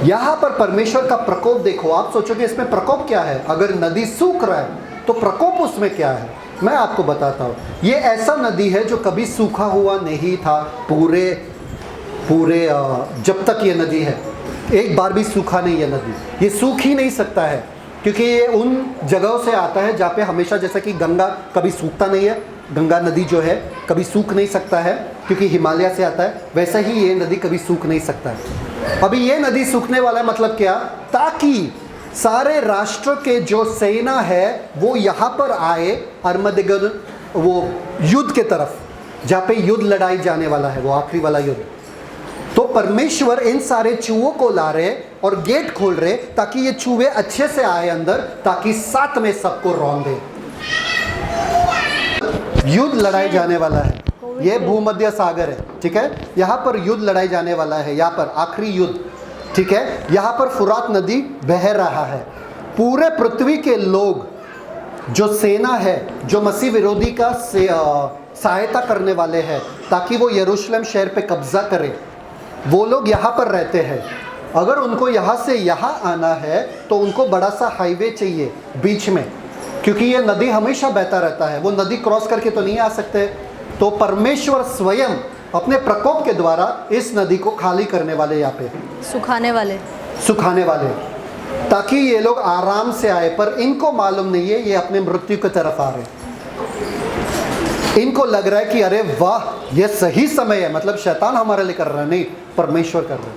यहाँ पर परमेश्वर का प्रकोप देखो। आप सोचोगे इसमें प्रकोप क्या है? अगर नदी सूख रहा है तो प्रकोप उसमें क्या है? मैं आपको बताता हूँ। ये ऐसा नदी है जो कभी सूखा हुआ नहीं था। पूरे जब तक ये नदी है, एक बार भी सूखा नहीं है नदी। ये सूख ही नहीं सकता है, क्योंकि ये उन जगहों से आता है जहाँ पे हमेशा, जैसा कि गंगा कभी सूखता नहीं है, गंगा नदी जो है कभी सूख नहीं सकता है क्योंकि हिमालय से आता है, वैसे ही ये नदी कभी सूख नहीं सकता है। अभी ये नदी सूखने वाला है, मतलब क्या? ताकि सारे राष्ट्र के जो सेना है वो यहाँ पर आए, अर्मगेदोन, वो युद्ध के तरफ, जहाँ पे युद्ध लड़ाई जाने वाला है, वो आखिरी वाला युद्ध। तो परमेश्वर इन सारे चूहों को ला रहे और गेट खोल रहे ताकि ये चूहे अच्छे से आए अंदर, ताकि साथ में सबको रौंदे। युद्ध लड़ाई जाने वाला है, ये भूमध्य सागर है, ठीक है। यहाँ पर युद्ध लड़ाई जाने वाला है, यहाँ पर आखिरी युद्ध, ठीक है। यहाँ पर फुरात नदी बह रहा है। पूरे पृथ्वी के लोग, जो सेना है, जो मसीह विरोधी का सहायता करने वाले हैं ताकि वो यरूशलेम शहर पे कब्जा करे, वो लोग यहाँ पर रहते हैं। अगर उनको यहाँ से यहाँ आना है तो उनको बड़ा सा हाईवे चाहिए बीच में, क्योंकि ये नदी हमेशा बहता रहता है, वो नदी क्रॉस करके तो नहीं आ सकते। तो परमेश्वर स्वयं अपने प्रकोप के द्वारा इस नदी को खाली करने वाले, यहाँ पे सुखाने वाले, ताकि ये लोग आराम से आए। पर इनको मालूम नहीं है ये अपने मृत्यु की तरफ आ रहे। इनको लग रहा है कि अरे वाह ये सही समय है, मतलब शैतान हमारे लिए कर रहा है, नहीं, परमेश्वर कर रहा है।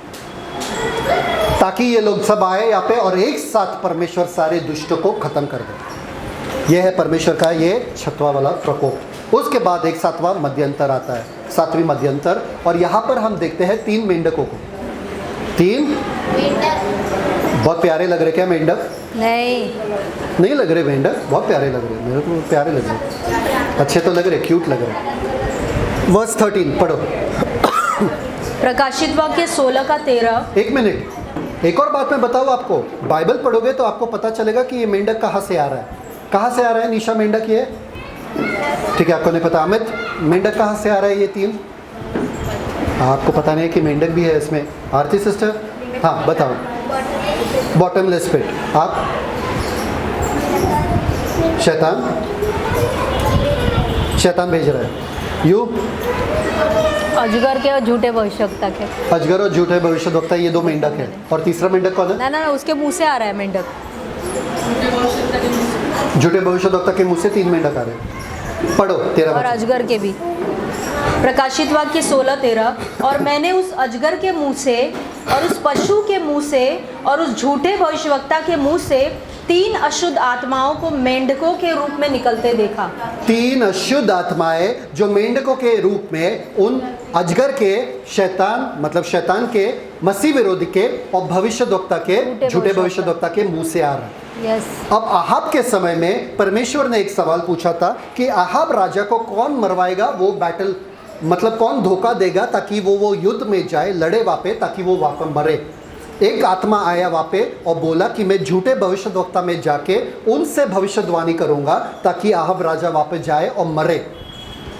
ताकि ये लोग सब आए यहाँ पे और एक साथ परमेश्वर सारे दुष्टों को खत्म कर दे। ये है परमेश्वर का ये 6वां वाला प्रकोप। उसके बाद एक 7वां मध्यंतर आता है, 7वीं मध्यंतर। और यहाँ पर हम देखते हैं 3 मेंढकों को। 3 बहुत प्यारे लग रहे क्या मेंढक? नहीं लग रहे मेंढक, बहुत प्यारे लग रहे, मेरे को प्यारे लग रहे, अच्छे तो लग रहे, क्यूट लग रहे। वर्स 13 पढ़ो। प्रकाशित वाक्य 16 का 13। एक मिनट, एक और बात मैं बताऊँ आपको, बाइबल पढ़ोगे तो आपको पता चलेगा कि ये मेंढक कहाँ से आ रहा है। कहाँ से आ रहा है निशा मेंढक ये? ठीक है, आपको नहीं पता। अमित, मेंढक कहाँ से आ रहा है ये 3? आपको पता नहीं है कि मेंढक भी है इसमें। आरती सिस्टर, हाँ बताओ। बॉटमलेस पिट। आप? शैतान भेज रहा है। यू? अजगर के और झूठे भविष्यवक्ता के। अजगर और झूठे भविष्यवक्ता, ये 2 मेंढक है। और तीसरा मेंढक कौन है? ना उसके मुंह से आ रहा है मेंढक। झूठे भविष्यवक्ता के मुंह से 3 मेंढक आ रहे हैं। पढ़ो 13। और अजगर के भी। प्रकाशित वाक्य 16-13। और मैंने उस अजगर के मुंह से और उस पशु के मुंह से और उस झूठे भविष्यवक्ता के मुंह से 3 अशुद्ध आत्माओं को मेंढकों के रूप में निकलते देखा। 3 अशुद्ध आत्माएं जो मेंढकों के रूप में उन अजगर के, शैतान मतलब शैतान के, मसीह विरोधी के और भविष्यद्वक्ता के, झूठे भविष्यद्वक्ता के मुंह से आ रहा है। अब आहाब के समय में परमेश्वर ने एक सवाल पूछा था कि आहाब राजा को कौन मरवाएगा, वो बैटल मतलब कौन धोखा देगा ताकि वो युद्ध में जाए, लड़े वापे, ताकि वो वापस मरे। एक आत्मा आया वापे और बोला कि मैं झूठे भविष्यद्वक्ता में जाके उनसे भविष्यवाणी करूंगा ताकि आहाब राजा वापस जाए और मरे।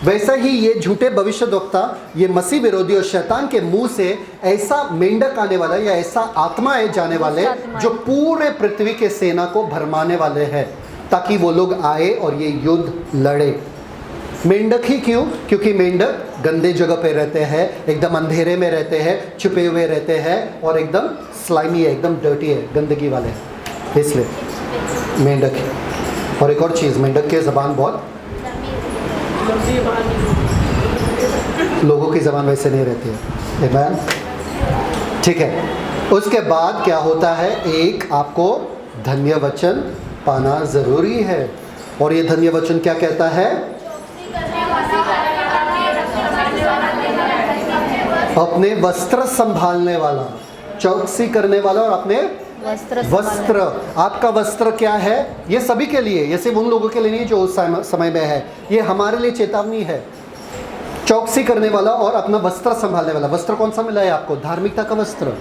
वैसा ही ये झूठे भविष्यद्वक्ता, ये मसीह विरोधी और शैतान के मुंह से ऐसा मेंढक आने वाला या ऐसा आत्माएं जाने वाले जो पूरे पृथ्वी के सेना को भरमाने वाले हैं ताकि वो लोग आए और ये युद्ध लड़े। मेंढक ही क्यों? क्योंकि मेंढक गंदे जगह पे रहते हैं, एकदम अंधेरे में रहते हैं, छुपे हुए रहते हैं और एकदम स्लाइमी है, एकदम डर्टी है, गंदगी वाले हैं, इसलिए मेंढक है। और एक और चीज़, मेंढक की ज़बान बहुत, लोगों की ज़बान वैसे नहीं रहती है। आमीन, ठीक है। उसके बाद क्या होता है, एक आपको धन्य वचन पाना ज़रूरी है। और ये धन्य वचन क्या कहता है? अपने वस्त्र संभालने वाला, चौकसी करने वाला और अपने वस्त्र। आपका वस्त्र क्या है? ये सभी के लिए, ये सिर्फ उन लोगों के लिए नहीं जो उस समय में है, ये हमारे लिए चेतावनी है। चौकसी करने वाला और अपना वस्त्र संभालने वाला। वस्त्र कौन सा मिला है आपको? धार्मिकता का वस्त्र।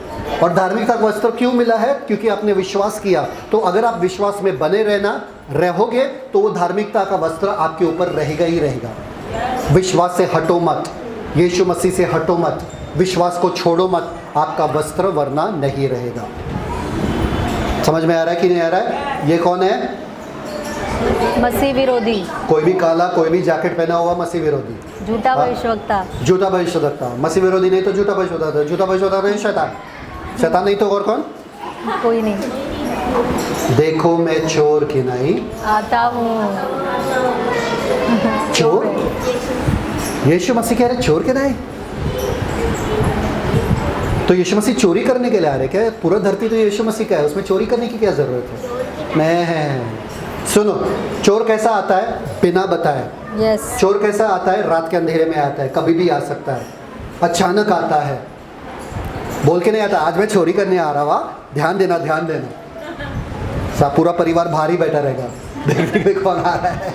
और धार्मिकता का वस्त्र क्यों मिला है? क्योंकि आपने विश्वास किया। तो अगर आप विश्वास में बने रहोगे तो वो धार्मिकता का वस्त्र आपके ऊपर रहेगा ही रहेगा। विश्वास से हटो मत, यीशु मसीह से हटो मत, विश्वास को छोड़ो मत, आपका वस्त्र वरना नहीं रहेगा। समझ में आ रहा है कि नहीं आ रहा है? ये कौन है? मसीह विरोधी। कोई भी काला, कोई भी जैकेट पहना हुआ मसीह विरोधी, झूठा भविष्यवक्ता। झूठा भविष्यवक्ता। मसीह विरोधी नहीं तो झूठा भविष्यवक्ता। झूठा भविष्यवक्ता नहीं शैतान। शैतान नहीं तो और कौन? कोई नहीं। देखो मैं चोर की नहीं आता हूँ। चोर? यीशु मसीह कह रहे चोर के नहीं? तो यीशु मसीह चोरी करने के लिए आ रहे क्या? पूरा धरती तो यीशु मसीह का है, उसमें चोरी करने की क्या ज़रूरत है? नहीं। सुनो, चोर कैसा आता है? बिना बताए। yes. चोर कैसा आता है? रात के अंधेरे में आता है, कभी भी आ सकता है, अचानक आता है, बोल के नहीं आता आज मैं चोरी करने आ रहा हुआ, ध्यान देना ध्यान देना। सब पूरा परिवार भारी बैठा रहेगा, देखने कौन आ रहा है।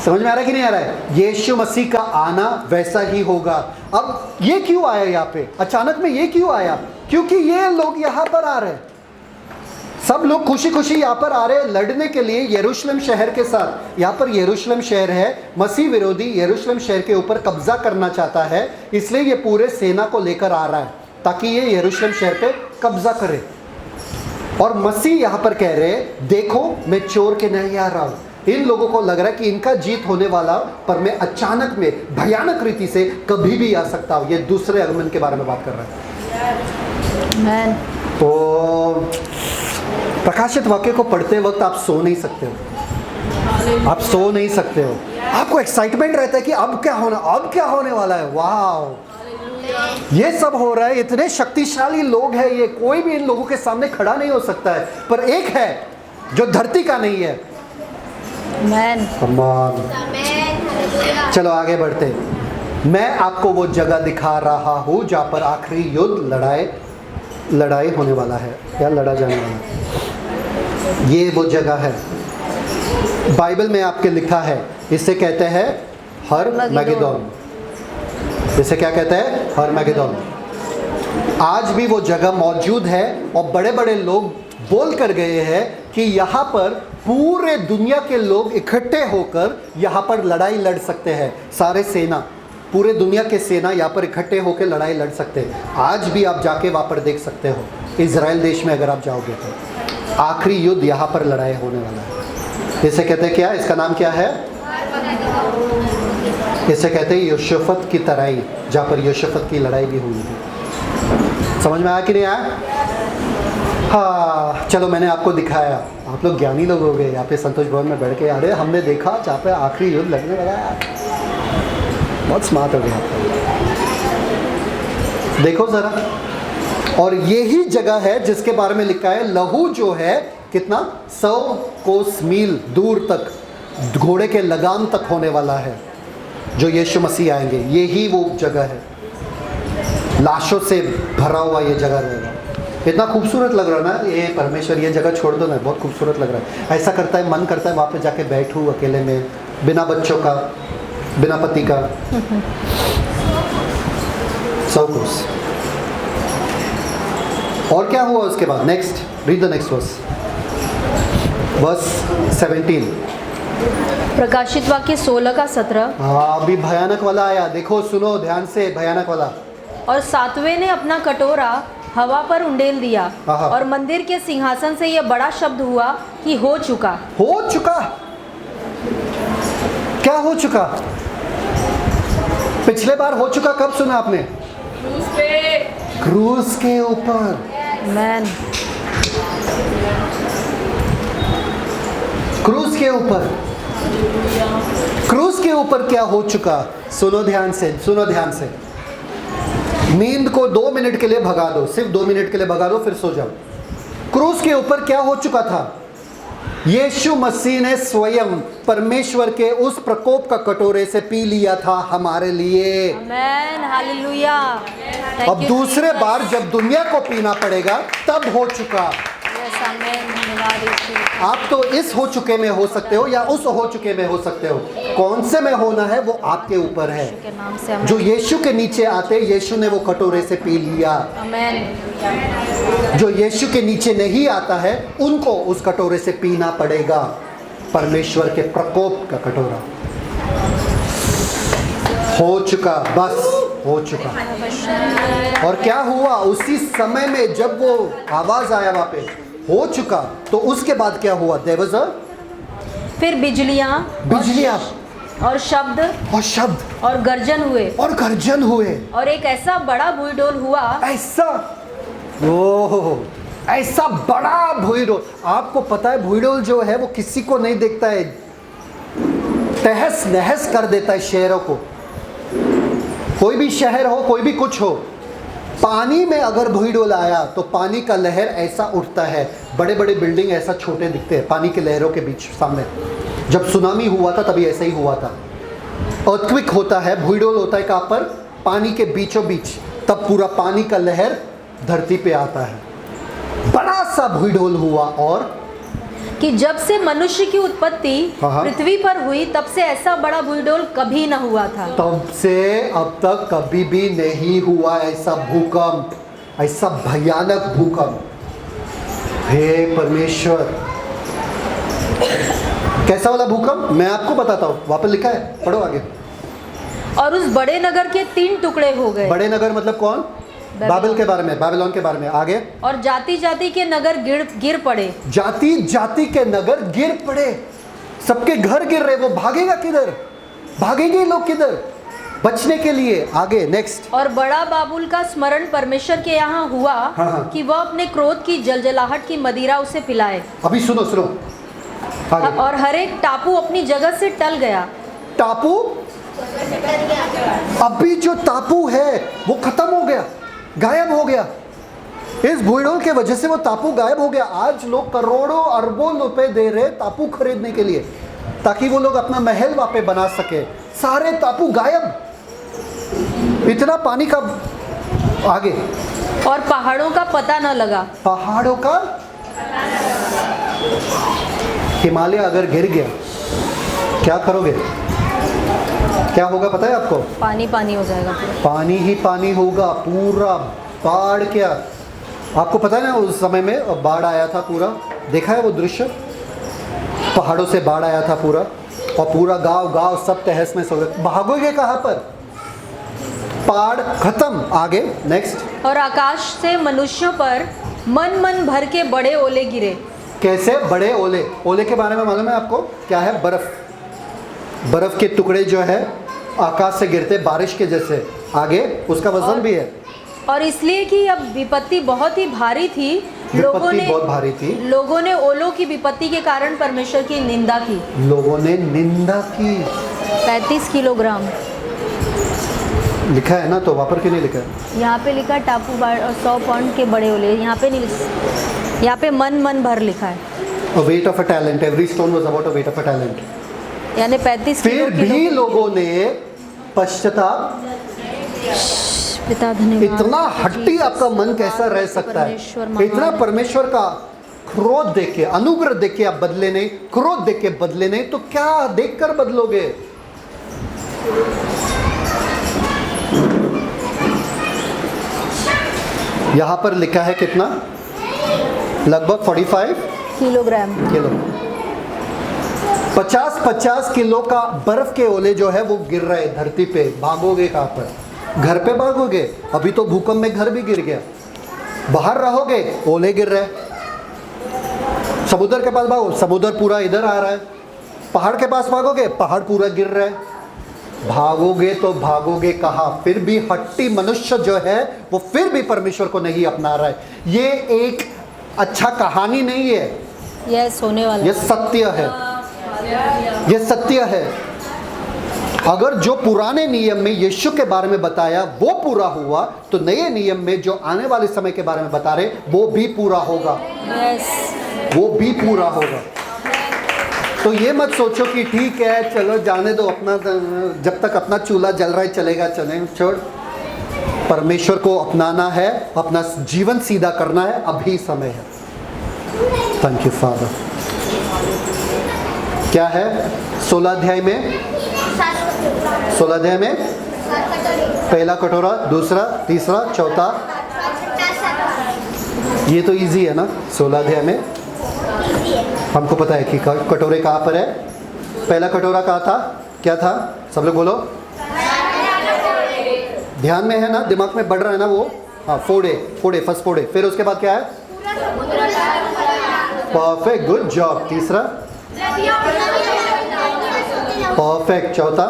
समझ में आ रहा है कि नहीं आ रहा है? यीशु मसीह का आना वैसा ही होगा। अब ये क्यों आया यहाँ पे अचानक में? ये क्यों आया? क्योंकि ये लोग यहाँ पर आ रहे हैं, सब लोग खुशी खुशी यहाँ पर आ रहे हैं लड़ने के लिए यरूशलेम शहर के साथ। यहाँ पर यरूशलेम शहर है, मसीह विरोधी यरूशलेम शहर के ऊपर कब्जा करना चाहता है, इसलिए ये पूरे सेना को लेकर आ रहा है ताकि ये यरूशलेम शहर पे कब्जा करे। और मसीह यहाँ पर कह रहे हैं देखो मैं चोर के नहीं आ रहा हूँ। इन लोगों को लग रहा है कि इनका जीत होने वाला, पर मैं अचानक में भयानक रीति से कभी भी आ सकता हूँ। ये दूसरे आगमन के बारे में बात कर रहा है। तो प्रकाशित वाक्य को पढ़ते वक्त आप सो नहीं सकते हो, आप सो नहीं सकते हो। आपको एक्साइटमेंट रहता है कि अब क्या होने वाला है। वाह, ये सब हो रहा है, इतने शक्तिशाली लोग हैं ये, कोई भी इन लोगों के सामने खड़ा नहीं हो सकता है, पर एक है जो धरती का नहीं है। मैन कमाल। चलो आगे बढ़ते। मैं आपको वो जगह दिखा रहा हूँ जहाँ पर आखिरी युद्ध लड़ाई होने वाला है या लड़ा जाने वाला है। ये वो जगह है, बाइबल में आपके लिखा है, इसे कहते हैं हरमगेदोन। इसे क्या कहते हैं? हरमगेदोन। आज भी वो जगह मौजूद है और बड़े बड़े लोग बोल कर गए हैं कि यहाँ पर पूरे दुनिया के लोग इकट्ठे होकर यहाँ पर लड़ाई लड़ सकते हैं। सारे सेना, पूरे दुनिया के सेना यहाँ पर इकट्ठे होकर लड़ाई लड़ सकते हैं। आज भी आप जाके वहाँ पर देख सकते हो, इज़राइल देश में अगर आप जाओगे तो आखिरी युद्ध यहाँ पर लड़ाई होने वाला है। इसे कहते हैं क्या? इसका नाम क्या है? इसे कहते हैं योशफत की तराई, जहाँ पर योशफत की लड़ाई भी हुई है। समझ में आया कि नहीं आया? हाँ, चलो मैंने आपको दिखाया, आप लोग ज्ञानी लोग हो गए यहाँ पे संतोष भवन में बैठ के। अरे हमने देखा जहाँ पे आखिरी युद्ध लगने वाला है, बहुत स्मार्ट हो गया। देखो ज़रा, और यही जगह है जिसके बारे में लिखा है लहू जो है कितना 100 कोस मील दूर तक घोड़े के लगाम तक होने वाला है, जो यीशु मसीह आएंगे। यही वो जगह है, लाशों से भरा हुआ ये जगह रहेगा। इतना खूबसूरत लग रहा है ना ये परमेश्वर, ये जगह छोड़ दो ना, बहुत खूबसूरत लग रहा है। ऐसा करता है, मन करता है वहाँ पे जाके बैठूँ अकेले में, बिना बच्चों का, बिना पति का। 100 कोस। और क्या हुआ उसके बाद? Next, read the next verse 17। प्रकाशित वाक्य 16 का 17। हाँ, अभी भयानक वाला आया, देखो सुनो ध्यान से, भयानक वाला। और सातवें ने अपना कटोरा हवा पर उंडेल दिया हाँ। और मंदिर के सिंहासन से यह बड़ा शब्द हुआ कि हो चुका। हो चुका? क्या हो चुका? पिछले बार हो चुका कब सुना आपने? क्रूस के ऊपर। मैन क्रूस के ऊपर, क्रूस के ऊपर क्या हो चुका? सुनो ध्यान से, सुनो ध्यान से। नींद को 2 मिनट के लिए भगा दो, सिर्फ 2 मिनट के लिए भगा दो, फिर सो जाओ। क्रूस के ऊपर क्या हो चुका था? यीशु मसीह ने स्वयं परमेश्वर के उस प्रकोप का कटोरे से पी लिया था हमारे लिए। आमेन, हालेलुया। अब दूसरे बार जब दुनिया को पीना पड़ेगा तब हो चुका। आप तो इस हो चुके में हो सकते हो या उस हो चुके में हो सकते हो, कौन से में होना है वो आपके ऊपर है। जो यीशु के नीचे आते, यीशु ने वो कटोरे से पी लिया। आमेन। जो यीशु के नीचे नहीं आता है उनको उस कटोरे से पीना पड़ेगा, परमेश्वर के प्रकोप का कटोरा। हो चुका, बस हो चुका। और क्या हुआ उसी समय में जब वो आवाज आया वहां पे, हो चुका, तो उसके बाद क्या हुआ? देयर वाज अ, फिर बिजलियां और शब्द और गर्जन हुए और एक ऐसा बड़ा भूडोल हुआ। ऐसा, ओह, ऐसा बड़ा भूडोल। आपको पता है भूडोल जो है वो किसी को नहीं देखता है, तहस नहस कर देता है शहरों को। कोई भी शहर हो, कोई भी कुछ हो, पानी में अगर भूडोल आया तो पानी का लहर ऐसा उठता है, बड़े बड़े बिल्डिंग ऐसा छोटे दिखते हैं पानी के लहरों के बीच सामने। जब सुनामी हुआ था तभी ऐसा ही हुआ था। अर्थक्वेक होता है, भूडोल होता है कहाँ पर? पानी के बीचों बीच, तब पूरा पानी का लहर धरती पे आता है। बड़ा सा भूडोल हुआ और कि जब से मनुष्य की उत्पत्ति पृथ्वी पर हुई तब से ऐसा बड़ा भूडोल कभी न हुआ था। तब से अब तक कभी भी नहीं हुआ ऐसा भूकंप, ऐसा भयानक भूकंप। हे परमेश्वर, कैसा वाला भूकंप? मैं आपको बताता हूँ, वहां पर लिखा है, पढ़ो आगे। और उस बड़े नगर के 3 टुकड़े हो गए। बड़े नगर मतलब कौन? बाबिल के बारे में, बाबिलोन के बारे में। आगे, और जाति जाति के नगर गिर पड़े। जाति जाति के नगर गिर पड़े, सबके घर गिर रहे। वो भागेगा किधर? भागेंगे लोग किधर बचने के लिए? आगे नेक्स्ट। और बड़ा बाबुल का स्मरण परमेश्वर के यहाँ हुआ कि वह अपने क्रोध की जलजलाहट की मदिरा उसे पिलाए। अभी सुनो सुनो आगे। और हर एक टापू अपनी जगह से टल गया टापू, अभी जो टापू है वो खत्म हो गया, गायब हो गया। इस भूडोल के वजह से वो टापू गायब हो गया। आज लोग करोड़ों अरबों रुपए दे रहे टापू खरीदने के लिए ताकि वो लोग अपना महल वहां पे बना सके। सारे टापू गायब, इतना पानी का आगे। और पहाड़ों का पता न लगा। पहाड़ों का, हिमालय अगर गिर गया क्या करोगे? क्या होगा पता है आपको? पानी पानी हो जाएगा पूरा। पानी ही पानी होगा पूरा। बाढ़ क्या, आपको पता है ना उस समय में बाढ़ आया था पूरा, देखा है वो दृश्य? पहाड़ों से बाढ़ आया था पूरा, और पूरा गांव सब तहस में सो गए। भागोगे कहाँ पर? पहाड़ खत्म। आगे नेक्स्ट। और आकाश से मनुष्यों पर मन मन भर के बड़े ओले गिरे। कैसे बड़े ओले? ओले के बारे में मालूम है आपको क्या है? बर्फ, बर्फ के टुकड़े जो है आकाश से गिरते बारिश के जैसे। आगे उसका वजन भी है। और इसलिए कि अब विपत्ति बहुत ही भारी थी, विपत्ति बहुत भारी थी। लोगों ने ओलों की विपत्ति के कारण परमेश्वर की निंदा की। लोगों ने निंदा की। 35 किलोग्राम लिखा है ना, तो वहाँ पर क्यों नहीं लिखा है? यहाँ पे लिखा टापू 100 पाउंड के बड़े ओले, यहाँ पे नहीं लिखा, यहाँ पे मन मन भर लिखा है। A weight of a talent, every stone was about a weight of a talent. यानी 35 फिर भी लोगों ने पश्चाताप। पिता धन्यवाद। इतना हट्टी आपका मन कैसा रह सकता है? इतना परमेश्वर का क्रोध देख के, अनुग्रह देख के आप बदले नहीं, क्रोध देख के बदले नहीं, तो क्या देखकर बदलोगे? यहां पर लिखा है कितना? लगभग 45 किलोग्राम किलो। 50-50 किलो का बर्फ के ओले जो है वो गिर रहे धरती पे। भागोगे कहां पर? घर पे भागोगे? अभी तो भूकंप में घर भी गिर गया। बाहर रहोगे, ओले गिर रहे। समुद्र के पास भागो, समुद्र पूरा इधर आ रहा है। पहाड़ के पास भागोगे, पहाड़ पूरा गिर रहा है। भागोगे तो भागोगे कहाँ? फिर भी हट्टी मनुष्य जो है वो फिर भी परमेश्वर को नहीं अपना रहा है। ये एक अच्छा कहानी नहीं है, यह सोने वाला, ये सत्य है, ये सत्य है। अगर जो पुराने नियम में यीशु के बारे में बताया वो पूरा हुआ, तो नए नियम में जो आने वाले समय के बारे में बता रहे वो भी पूरा होगा। वो भी पूरा होगा। तो ये मत सोचो कि ठीक है चलो जाने दो, अपना जब तक अपना चूल्हा जल रहा है चलेगा, चले छोड़। परमेश्वर को अपनाना है, अपना जीवन सीधा करना है, अभी समय है। Thank you father. क्या है 16 अध्याय में? 16 अध्याय में पहला कटोरा, दूसरा, तीसरा, चौथा। ये तो इजी है ना? 16 अध्याय में हमको पता है कि कटोरे कहाँ पर है। पहला कटोरा कहाँ था? क्या था? सब लोग बोलो। ध्यान में है ना? दिमाग में बढ़ रहा है ना वो? हाँ, फोड़े, फर्स्ट फोड़े। फिर उसके बाद क्या है? Perfect, good job. तीसरा परफेक्ट। चौथा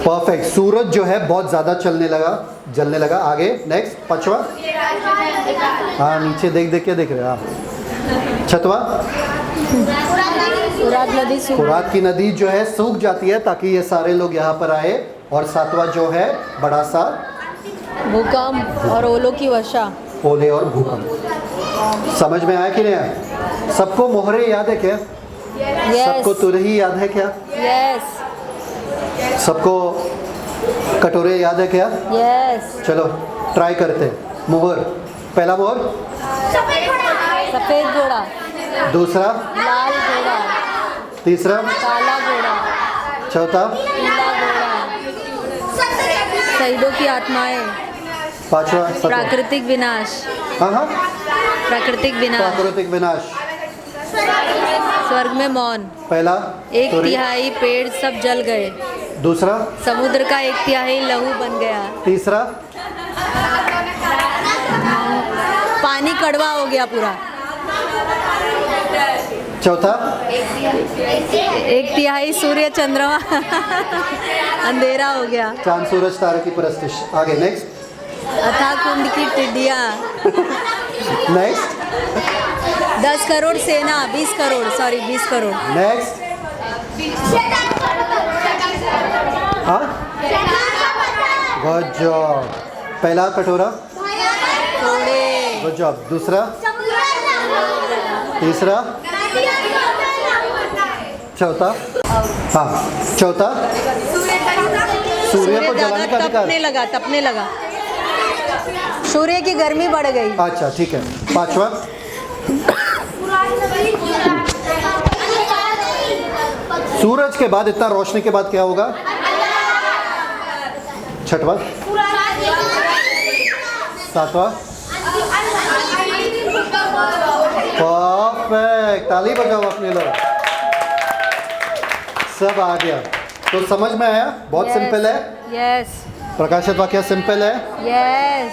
परफेक्ट। सूरज जो है बहुत ज्यादा जलने लगा। आगे नेक्स्ट, पांचवा। हाँ, नीचे देख के देख रहे हैं आप। छठवा, फुरात की नदी जो है सूख जाती है ताकि ये सारे लोग यहाँ पर आए। और सातवां जो है बड़ा सा भूकंप और ओलों की वर्षा। ओले और भूकंप। समझ में आया कि नहीं आया? सबको मोहरे याद है क्या? सबको तुरही याद है क्या? सबको कटोरे याद है क्या? चलो ट्राई करते हैं। मोहर, पहला मोहर सफेद घोड़ा, दूसरा लाल घोड़ा, तीसरा काला घोड़ा, चौथा पीला घोड़ा, शहीदों की आत्माएं, पांचवा प्राकृतिक विनाश। हाँ, प्राकृतिक विनाश, प्राकृतिक विनाश। स्वर्ग में मौन। पहला 1/3 पेड़ सब जल गए। दूसरा समुद्र का 1/3 लहू बन गया। तीसरा पानी कड़वा हो गया पूरा। चौथा 1/3 सूर्य चंद्रमा अंधेरा हो गया। चांद सूरज तारे की परस्तिश। आगे नेक्स्ट। अथाह कुंड की टिड्डियाँ। नेक्स्ट 10 करोड़ सेना, 20 करोड़। नेक्स्ट हाँ, गुड जॉब। पहला कटोरा, गुड जॉब। दूसरा, तीसरा, चौथा, हाँ चौथा, सूर्य को जलाने का अधिकार। तपने लगा, सूर्य की गर्मी बढ़ गई। अच्छा ठीक है। पांचवा, सूरज के बाद इतना रोशनी के बाद क्या होगा? छठवा, सातवां, परफेक्ट। ताली बजाओ अपने लोग। सब आ गया। तो समझ में आया? बहुत सिंपल है। यस प्रकाशित वाक्य सिंपल है। यस।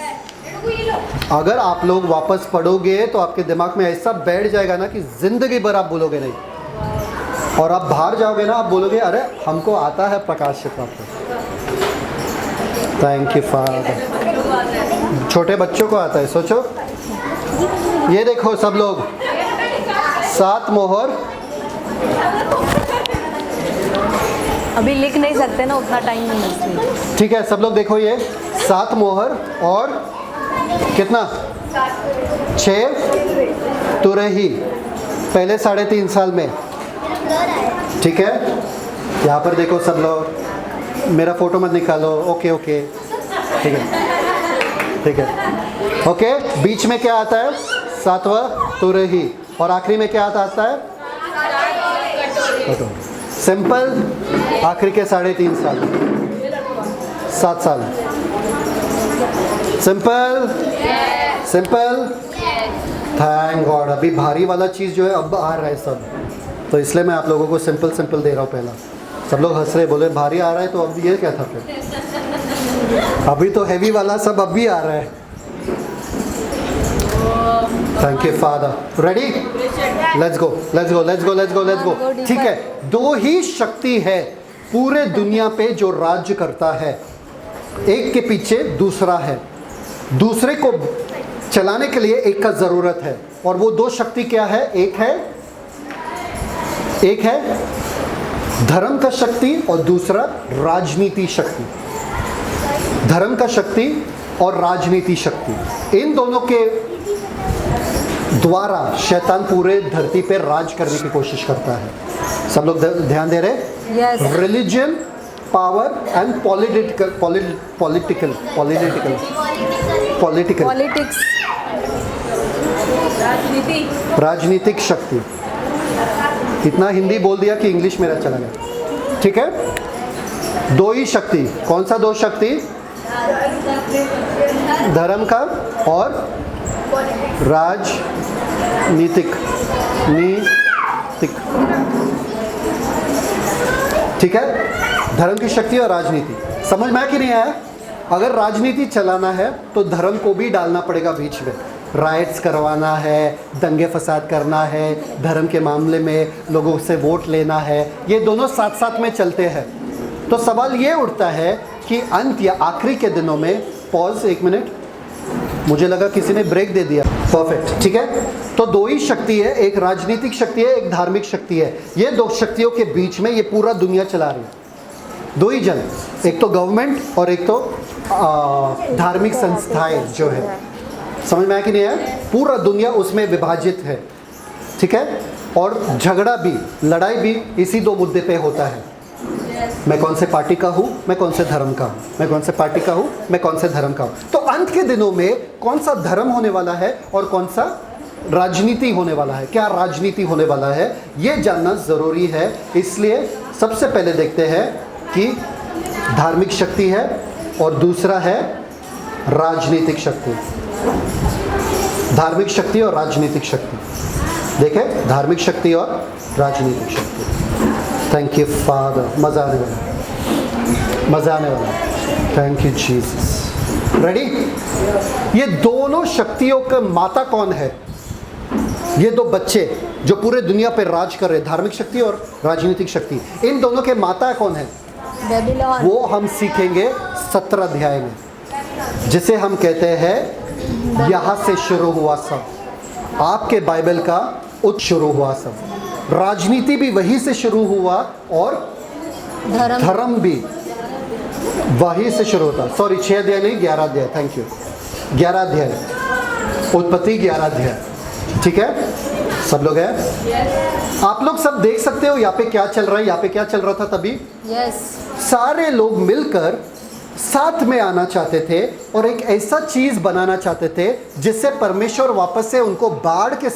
अगर आप लोग वापस पढ़ोगे तो आपके दिमाग में ऐसा बैठ जाएगा ना कि जिंदगी भर आप बोलोगे नहीं, और आप बाहर जाओगे ना, आप बोलोगे अरे हमको आता है प्रकाशित वाक्य। Thank you father. छोटे बच्चों को आता है। सोचो, ये देखो सब लोग, 7 मोहर। अभी लिख नहीं सकते ना, उतना टाइम नहीं मिलता। ठीक है, सब लोग देखो, ये 7 मोहर और कितना? 6 तुरही पहले 3.5 साल में। ठीक है, यहाँ पर देखो सब लोग, मेरा फोटो मत निकालो। ओके ओके, ठीक है ठीक है। ओके, बीच में क्या आता है? 7वां तुरही, और आखिरी में क्या आता है? सिंपल। आखिरी के 3.5 साल, 7 साल। Simple simple. Thank God. अभी भारी वाला चीज़ जो है अब आ रहा है सब, तो इसलिए मैं आप लोगों को सिंपल सिंपल दे रहा हूँ। पहला सब लोग हंस रहे, बोले भारी आ रहा है, तो अब ये क्या था फिर? अभी तो हैवी वाला सब अब भी आ रहा है। Thank you father. Ready? Let's go let's go let's go let's go let's go. ठीक है, 2 ही शक्ति है पूरे दुनिया पे जो राज्य करता है। एक के पीछे दूसरा है, दूसरे को चलाने के लिए एक का जरूरत है। और वो 2 शक्ति क्या है? एक है धर्म का शक्ति और दूसरा राजनीति शक्ति। धर्म का शक्ति और राजनीति शक्ति, इन दोनों के द्वारा शैतान पूरे धरती पे राज करने की कोशिश करता है। सब लोग ध्यान दे रहे? Yes. Religion, power and political politics, राजनीतिक शक्ति। इतना हिंदी बोल दिया कि इंग्लिश मेरा चला गया। ठीक है, 2 ही शक्ति। कौन सा 2 शक्ति? धर्म का और राजनीतिक। ठीक है, धर्म की शक्ति और राजनीति। समझ में आया कि नहीं आया? अगर राजनीति चलाना है तो धर्म को भी डालना पड़ेगा बीच में। राइट्स करवाना है, दंगे फसाद करना है, धर्म के मामले में लोगों से वोट लेना है, ये दोनों साथ साथ में चलते हैं। तो सवाल ये उठता है कि अंत या आखिरी के दिनों में, पॉज 1 मिनट, मुझे लगा किसी ने ब्रेक दे दिया। परफेक्ट, ठीक है। तो 2 ही शक्ति है, एक राजनीतिक शक्ति है, एक धार्मिक शक्ति है। ये 2 शक्तियों के बीच में ये पूरा दुनिया चला रही है। 2 ही जन, एक तो गवर्नमेंट और एक तो धार्मिक संस्थाएं जो है। समझ में आया कि नहीं आया? पूरा दुनिया उसमें विभाजित है। ठीक है, और झगड़ा भी, लड़ाई भी इसी 2 मुद्दे पे होता है। मैं कौन से पार्टी का हूँ, मैं कौन से धर्म का हूँ, मैं कौन से पार्टी का हूँ, मैं कौन से धर्म का हूँ। तो अंत के दिनों में कौन सा धर्म होने वाला है और कौन सा राजनीति होने वाला है, क्या राजनीति होने वाला है, ये जानना ज़रूरी है। इसलिए सबसे पहले देखते हैं कि धार्मिक शक्ति है और दूसरा है राजनीतिक शक्ति। धार्मिक शक्ति और राजनीतिक शक्ति, देखें, धार्मिक शक्ति और राजनीतिक शक्ति। Thank you father. मज़ा आने वाला, मज़ा आने वाला। Thank you Jesus. रेडी? ये दोनों शक्तियों का माता कौन है? ये 2 बच्चे जो पूरे दुनिया पे राज कर रहे हैं, धार्मिक शक्ति और राजनीतिक शक्ति, इन दोनों के माता कौन है? बेबीलोन। वो हम सीखेंगे 17 अध्याय में, जिसे हम कहते हैं यहाँ से शुरू हुआ सब। आपके बाइबल का शुरू हुआ सब। राजनीति भी वहीं से शुरू हुआ और धर्म भी वहीं से शुरू होता। सॉरी 6 अध्याय नहीं 11 अध्याय, थैंक यू, 11 अध्याय, उत्पत्ति 11 अध्याय, ठीक है। सब लोग हैं? आप लोग सब देख सकते हो यहाँ पे क्या चल रहा है, यहाँ पे क्या चल रहा था तभी। यस, सारे लोग मिलकर साथ में आना चाहते थे और एक ऐसा चीज बनाना चाहते थे जिससे परमेश्वर वापस से उनको बाढ़ के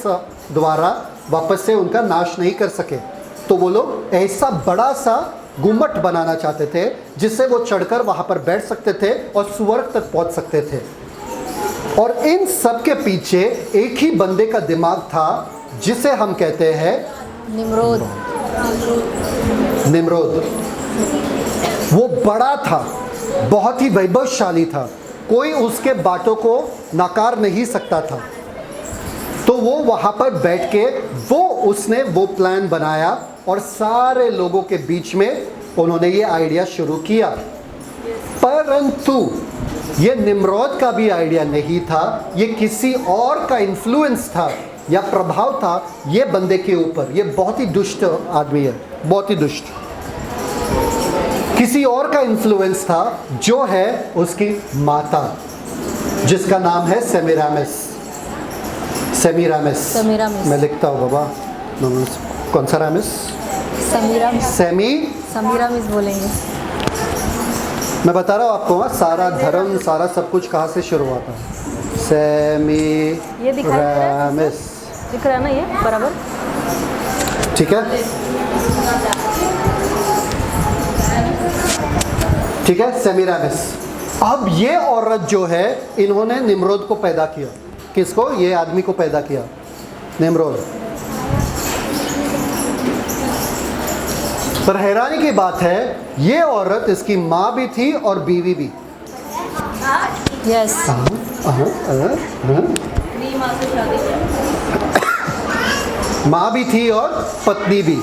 द्वारा वापस से उनका नाश नहीं कर सके। तो वो लोग ऐसा बड़ा सा गुम्बद बनाना चाहते थे जिससे वो चढ़कर वहां पर बैठ सकते थे और स्वर्ग तक पहुंच सकते थे। और इन सब के पीछे एक ही बंदे का दिमाग था जिसे हम कहते हैं निम्रोद। वो बड़ा था, बहुत ही वैभवशाली था, कोई उसके बातों को नकार नहीं सकता था। तो वो वहां पर बैठ के उसने वो प्लान बनाया और सारे लोगों के बीच में उन्होंने ये आइडिया शुरू किया। परंतु ये निम्रोद का भी आइडिया नहीं था, ये किसी और का इन्फ्लुएंस था या प्रभाव था ये बंदे के ऊपर। ये बहुत ही दुष्ट आदमी है, बहुत ही दुष्ट। किसी और का इन्फ्लुएंस था जो है उसकी माता, जिसका नाम है सेमीरामिस। मैं लिखता हूँ बाबा, कौन सा रामिस? समीरामिस बोलेंगे। मैं बता रहा हूँ आपको, सारा धर्म सारा सब कुछ कहाँ से शुरू हुआ था? सेमीरामिस, दिख रहा है ना ये बराबर, ठीक है, ठीक है, सेमीरामिस। अब ये औरत जो है, इन्होंने निम्रोद को पैदा किया। किसको? ये आदमी को पैदा किया, निम्रोद। पर हैरानी की बात है, ये औरत इसकी माँ भी थी और बीवी भी। यस, माँ भी थी और पत्नी भी।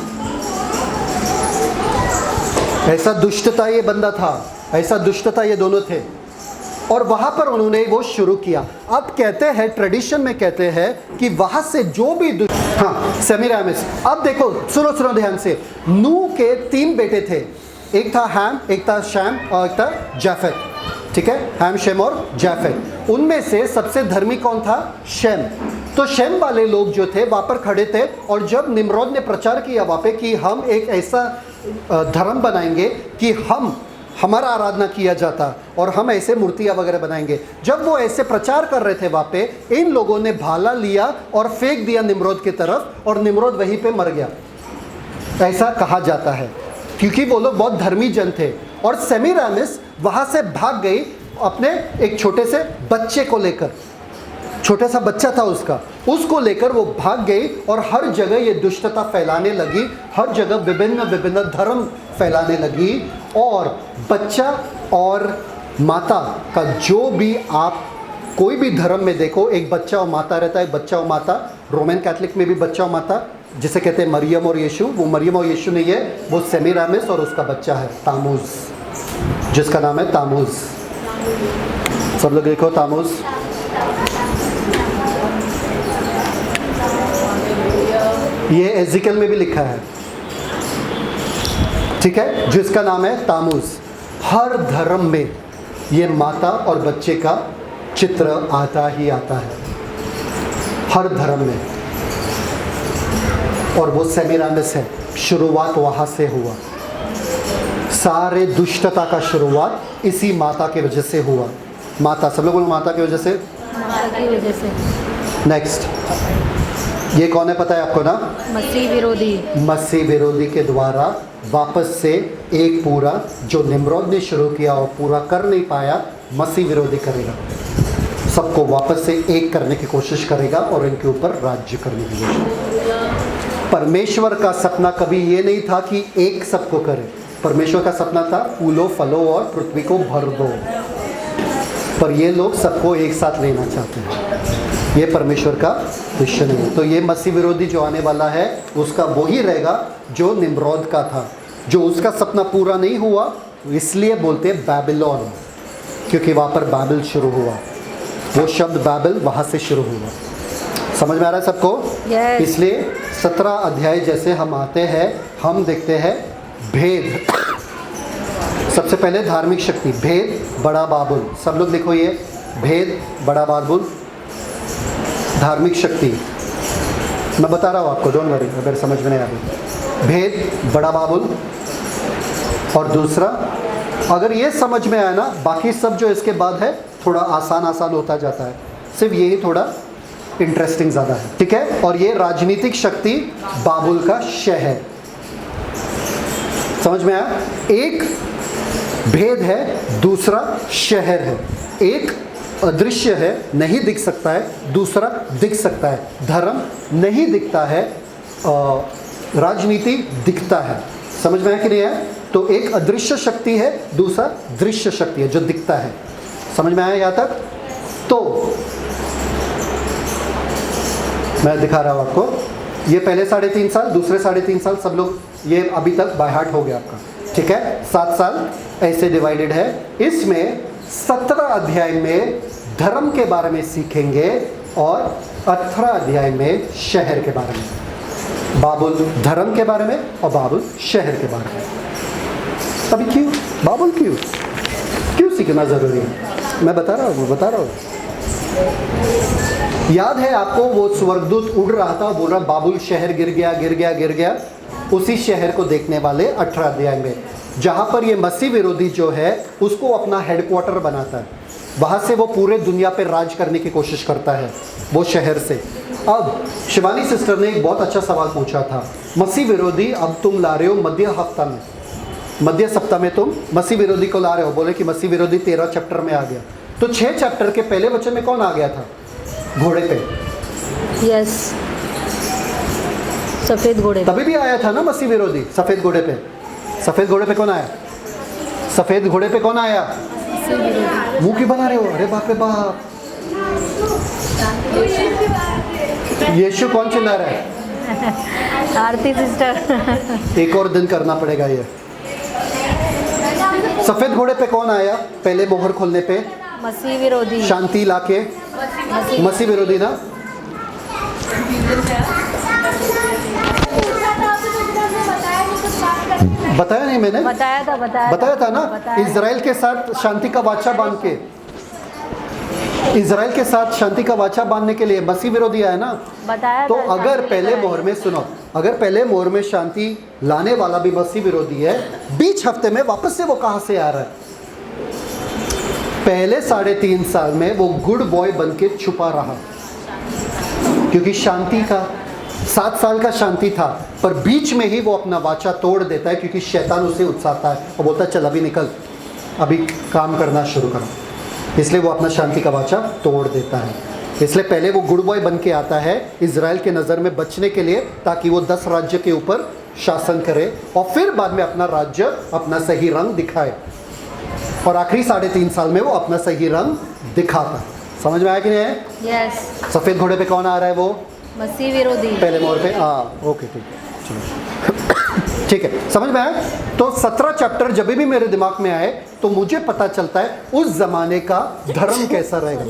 ऐसा दुष्टता ये बंदा था, ऐसा दुष्टता ये दोनों थे। और वहां पर उन्होंने वो शुरू किया। अब कहते हैं, ट्रेडिशन में कहते हैं कि वहां से जो भी सेमीरामिस। अब देखो, सुनो ध्यान से। नूह के 3 बेटे थे, एक था हैम, एक था शैम और एक था जाफेत, ठीक है, हैम, शैम और जाफेत। उनमें से सबसे धर्मी कौन था? शैम। तो शैम वाले लोग जो थे वहां पर खड़े थे, और जब निम्रोद ने प्रचार किया वहां पे कि हम एक ऐसा धर्म बनाएंगे कि हमारा आराधना किया जाता और हम ऐसे मूर्तियां वगैरह बनाएंगे, जब वो ऐसे प्रचार कर रहे थे वहां पे, इन लोगों ने भाला लिया और फेंक दिया निम्रोद की तरफ, और निम्रोद वहीं पे मर गया। ऐसा कहा जाता है, क्योंकि वो लोग बहुत धर्मी जन थे। और सेमीरामिस वहां से भाग गई अपने एक छोटे से बच्चे को लेकर, छोटा सा बच्चा था उसको लेकर वो भाग गई, और हर जगह ये दुष्टता फैलाने लगी, हर जगह विभिन्न धर्म फैलाने लगी। और बच्चा और माता का जो भी आप कोई भी धर्म में देखो, एक बच्चा और माता रहता है, बच्चा और माता। रोमन कैथलिक में भी बच्चा और माता, जिसे कहते हैं मरियम और यीशु, वो मरियम और यीशु नहीं है, वो सेमीरामिस और उसका बच्चा है तामूज, जिसका नाम है तामूज। सब लोग देखो तामूज। ये एजिकल में भी लिखा है, ठीक है, जिसका नाम है तामूज। हर धर्म में ये माता और बच्चे का चित्र आता ही आता है, हर धर्म में। और वो सेमीरामिस है, शुरुआत वहां से हुआ। सारे दुष्टता का शुरुआत इसी माता की वजह से हुआ। माता, सब लोग बोलो माता की वजह से। नेक्स्ट, ये कौन है पता है आपको ना? मसीह विरोधी के द्वारा वापस से एक पूरा जो निम्रोद ने शुरू किया और पूरा कर नहीं पाया, मसीह विरोधी करेगा, सबको वापस से एक करने की कोशिश करेगा और इनके ऊपर राज्य करने की कोशिश। परमेश्वर का सपना कभी ये नहीं था कि एक सबको करे। परमेश्वर का सपना था फूलों फलों और पृथ्वी को भर दो, पर ये लोग सबको एक साथ लेना चाहते हैं। ये परमेश्वर का विषय नहीं है। तो ये मसीह विरोधी जो आने वाला है, उसका वही रहेगा जो निम्रोद का था, जो उसका सपना पूरा नहीं हुआ, इसलिए बोलते हैं बैबिलोन, क्योंकि वहाँ पर बाबिल शुरू हुआ। वो शब्द बाबिल वहाँ से शुरू हुआ। समझ में आ रहा है सबको? yes. इसलिए 17 अध्याय जैसे हम आते हैं, हम देखते हैं भेद। सबसे पहले धार्मिक शक्ति, भेद बड़ा बाबुल। सब लोग लिखो ये, भेद बड़ा बाबुल, धार्मिक शक्ति। मैं बता रहा हूँ आपको, डोंट वरी अगर समझ में नहीं आ रही। भेद बड़ा बाबुल। और दूसरा, अगर ये समझ में आया ना, बाकी सब जो इसके बाद है थोड़ा आसान होता जाता है, सिर्फ यही थोड़ा इंटरेस्टिंग ज़्यादा है, ठीक है। और ये राजनीतिक शक्ति बाबुल का शहर, समझ में आया। एक भेद है, दूसरा शहर है। एक अदृश्य है, नहीं दिख सकता है, दूसरा दिख सकता है। धर्म नहीं दिखता है, राजनीति दिखता है। समझ में आया कि नहीं है? तो एक अदृश्य शक्ति है, दूसरा दृश्य शक्ति है जो दिखता है। समझ में आया यहाँ तक? तो मैं दिखा रहा हूँ आपको, ये पहले 3.5 साल, दूसरे 3.5 साल, सब लोग ये अभी तक बाय हार्ट हो गया आपका, ठीक है। 7 साल ऐसे डिवाइडेड है। इसमें 17 अध्याय में धर्म के बारे में सीखेंगे और 18 अध्याय में शहर के बारे में, बाबुल धर्म के बारे में और बाबुल शहर के बारे में। अभी क्यों बाबुल, क्यों सीखना ज़रूरी है? मैं बता रहा हूँ। याद है आपको वो स्वर्गदूत उड़ रहा था, बोल रहा बाबुल शहर गिर गया। उसी शहर को देखने वाले 18 अध्याय में, जहाँ पर ये मसीह विरोधी जो है उसको अपना हेडक्वार्टर बनाता है, वहाँ से वो पूरे दुनिया पे राज करने की कोशिश करता है वो शहर से। अब शिवानी सिस्टर ने एक बहुत अच्छा सवाल पूछा था, मसीह विरोधी अब तुम ला रहे हो मध्य सप्ताह में तुम मसीह विरोधी को ला रहे हो। बोले कि मसीह विरोधी 13 चैप्टर में आ गया, तो 6 चैप्टर के पहले वचन में कौन आ गया था? घोड़े पे। यस, सफ़ेद घोड़े। तभी भी आया था ना मसीह विरोधी सफ़ेद घोड़े पे। सफ़ेद घोड़े पे कौन आया? सफ़ेद घोड़े पे कौन आया? मुंह क्यों बना रहे हो? अरे बाप रे बाप, यीशु कौन चिल्ला रहा है? आरती सिस्टर। एक और दिन करना पड़ेगा ये। सफ़ेद घोड़े पे कौन आया पहले मोहर खोलने पे? मसीह विरोधी। शांति लाके मसीह विरोधी ना। बताया नहीं मैंने? बताया था ना। इजराइल के साथ शांति का वाचा बांध के, इजराइल के साथ शांति का वाचा बांधने के लिए मसीह विरोधी आया ना। बताया तो अगर पहले मोहर में सुनो, अगर पहले मोहर में शांति लाने वाला भी मसीह विरोधी है, बीच हफ्ते में वापस से वो कहां से आ रहा है? पहले 3.5 साल में वो गुड बॉय बन के छुपा रहा, क्योंकि शांति का 7 साल का शांति था, पर बीच में ही वो अपना वाचा तोड़ देता है, क्योंकि शैतान उसे उकसाता है और बोलता है चल अभी निकल, अभी काम करना शुरू करो। इसलिए वो अपना शांति का वाचा तोड़ देता है। इसलिए पहले वो गुड बॉय बन के आता है इजराइल के नज़र में बचने के लिए, ताकि वो 10 राज्य के ऊपर शासन करे और फिर बाद में अपना राज्य अपना सही रंग दिखाए। और आखिरी 3.5 साल में वो अपना सही रंग दिखाता है। समझ में आया कि नहीं है? यस। सफ़ेद घोड़े पे कौन आ रहा है? वो मसीह विरोधी। पहले मोड़ पे। ओके, ठीक है, चलो ठीक है, समझ में आया। तो 17 चैप्टर जब भी मेरे दिमाग में आए तो मुझे पता चलता है उस ज़माने का धर्म कैसा रहेगा,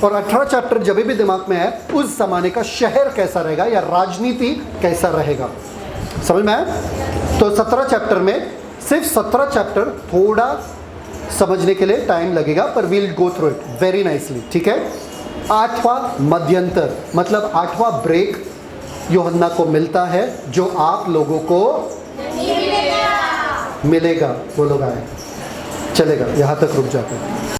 और 18 चैप्टर जब भी दिमाग में आए उस ज़माने का शहर कैसा रहेगा या राजनीति कैसा रहेगा। समझ में आया? तो 17 चैप्टर में सिर्फ 17 चैप्टर थोड़ा समझने के लिए टाइम लगेगा, पर we'll go through it very nicely, ठीक है। 8वां मध्यंतर मतलब 8वां ब्रेक यूहन्ना को मिलता है, जो आप लोगों को मिलेगा। वो लोग आए, चलेगा, यहाँ तक रुक जाते हैं।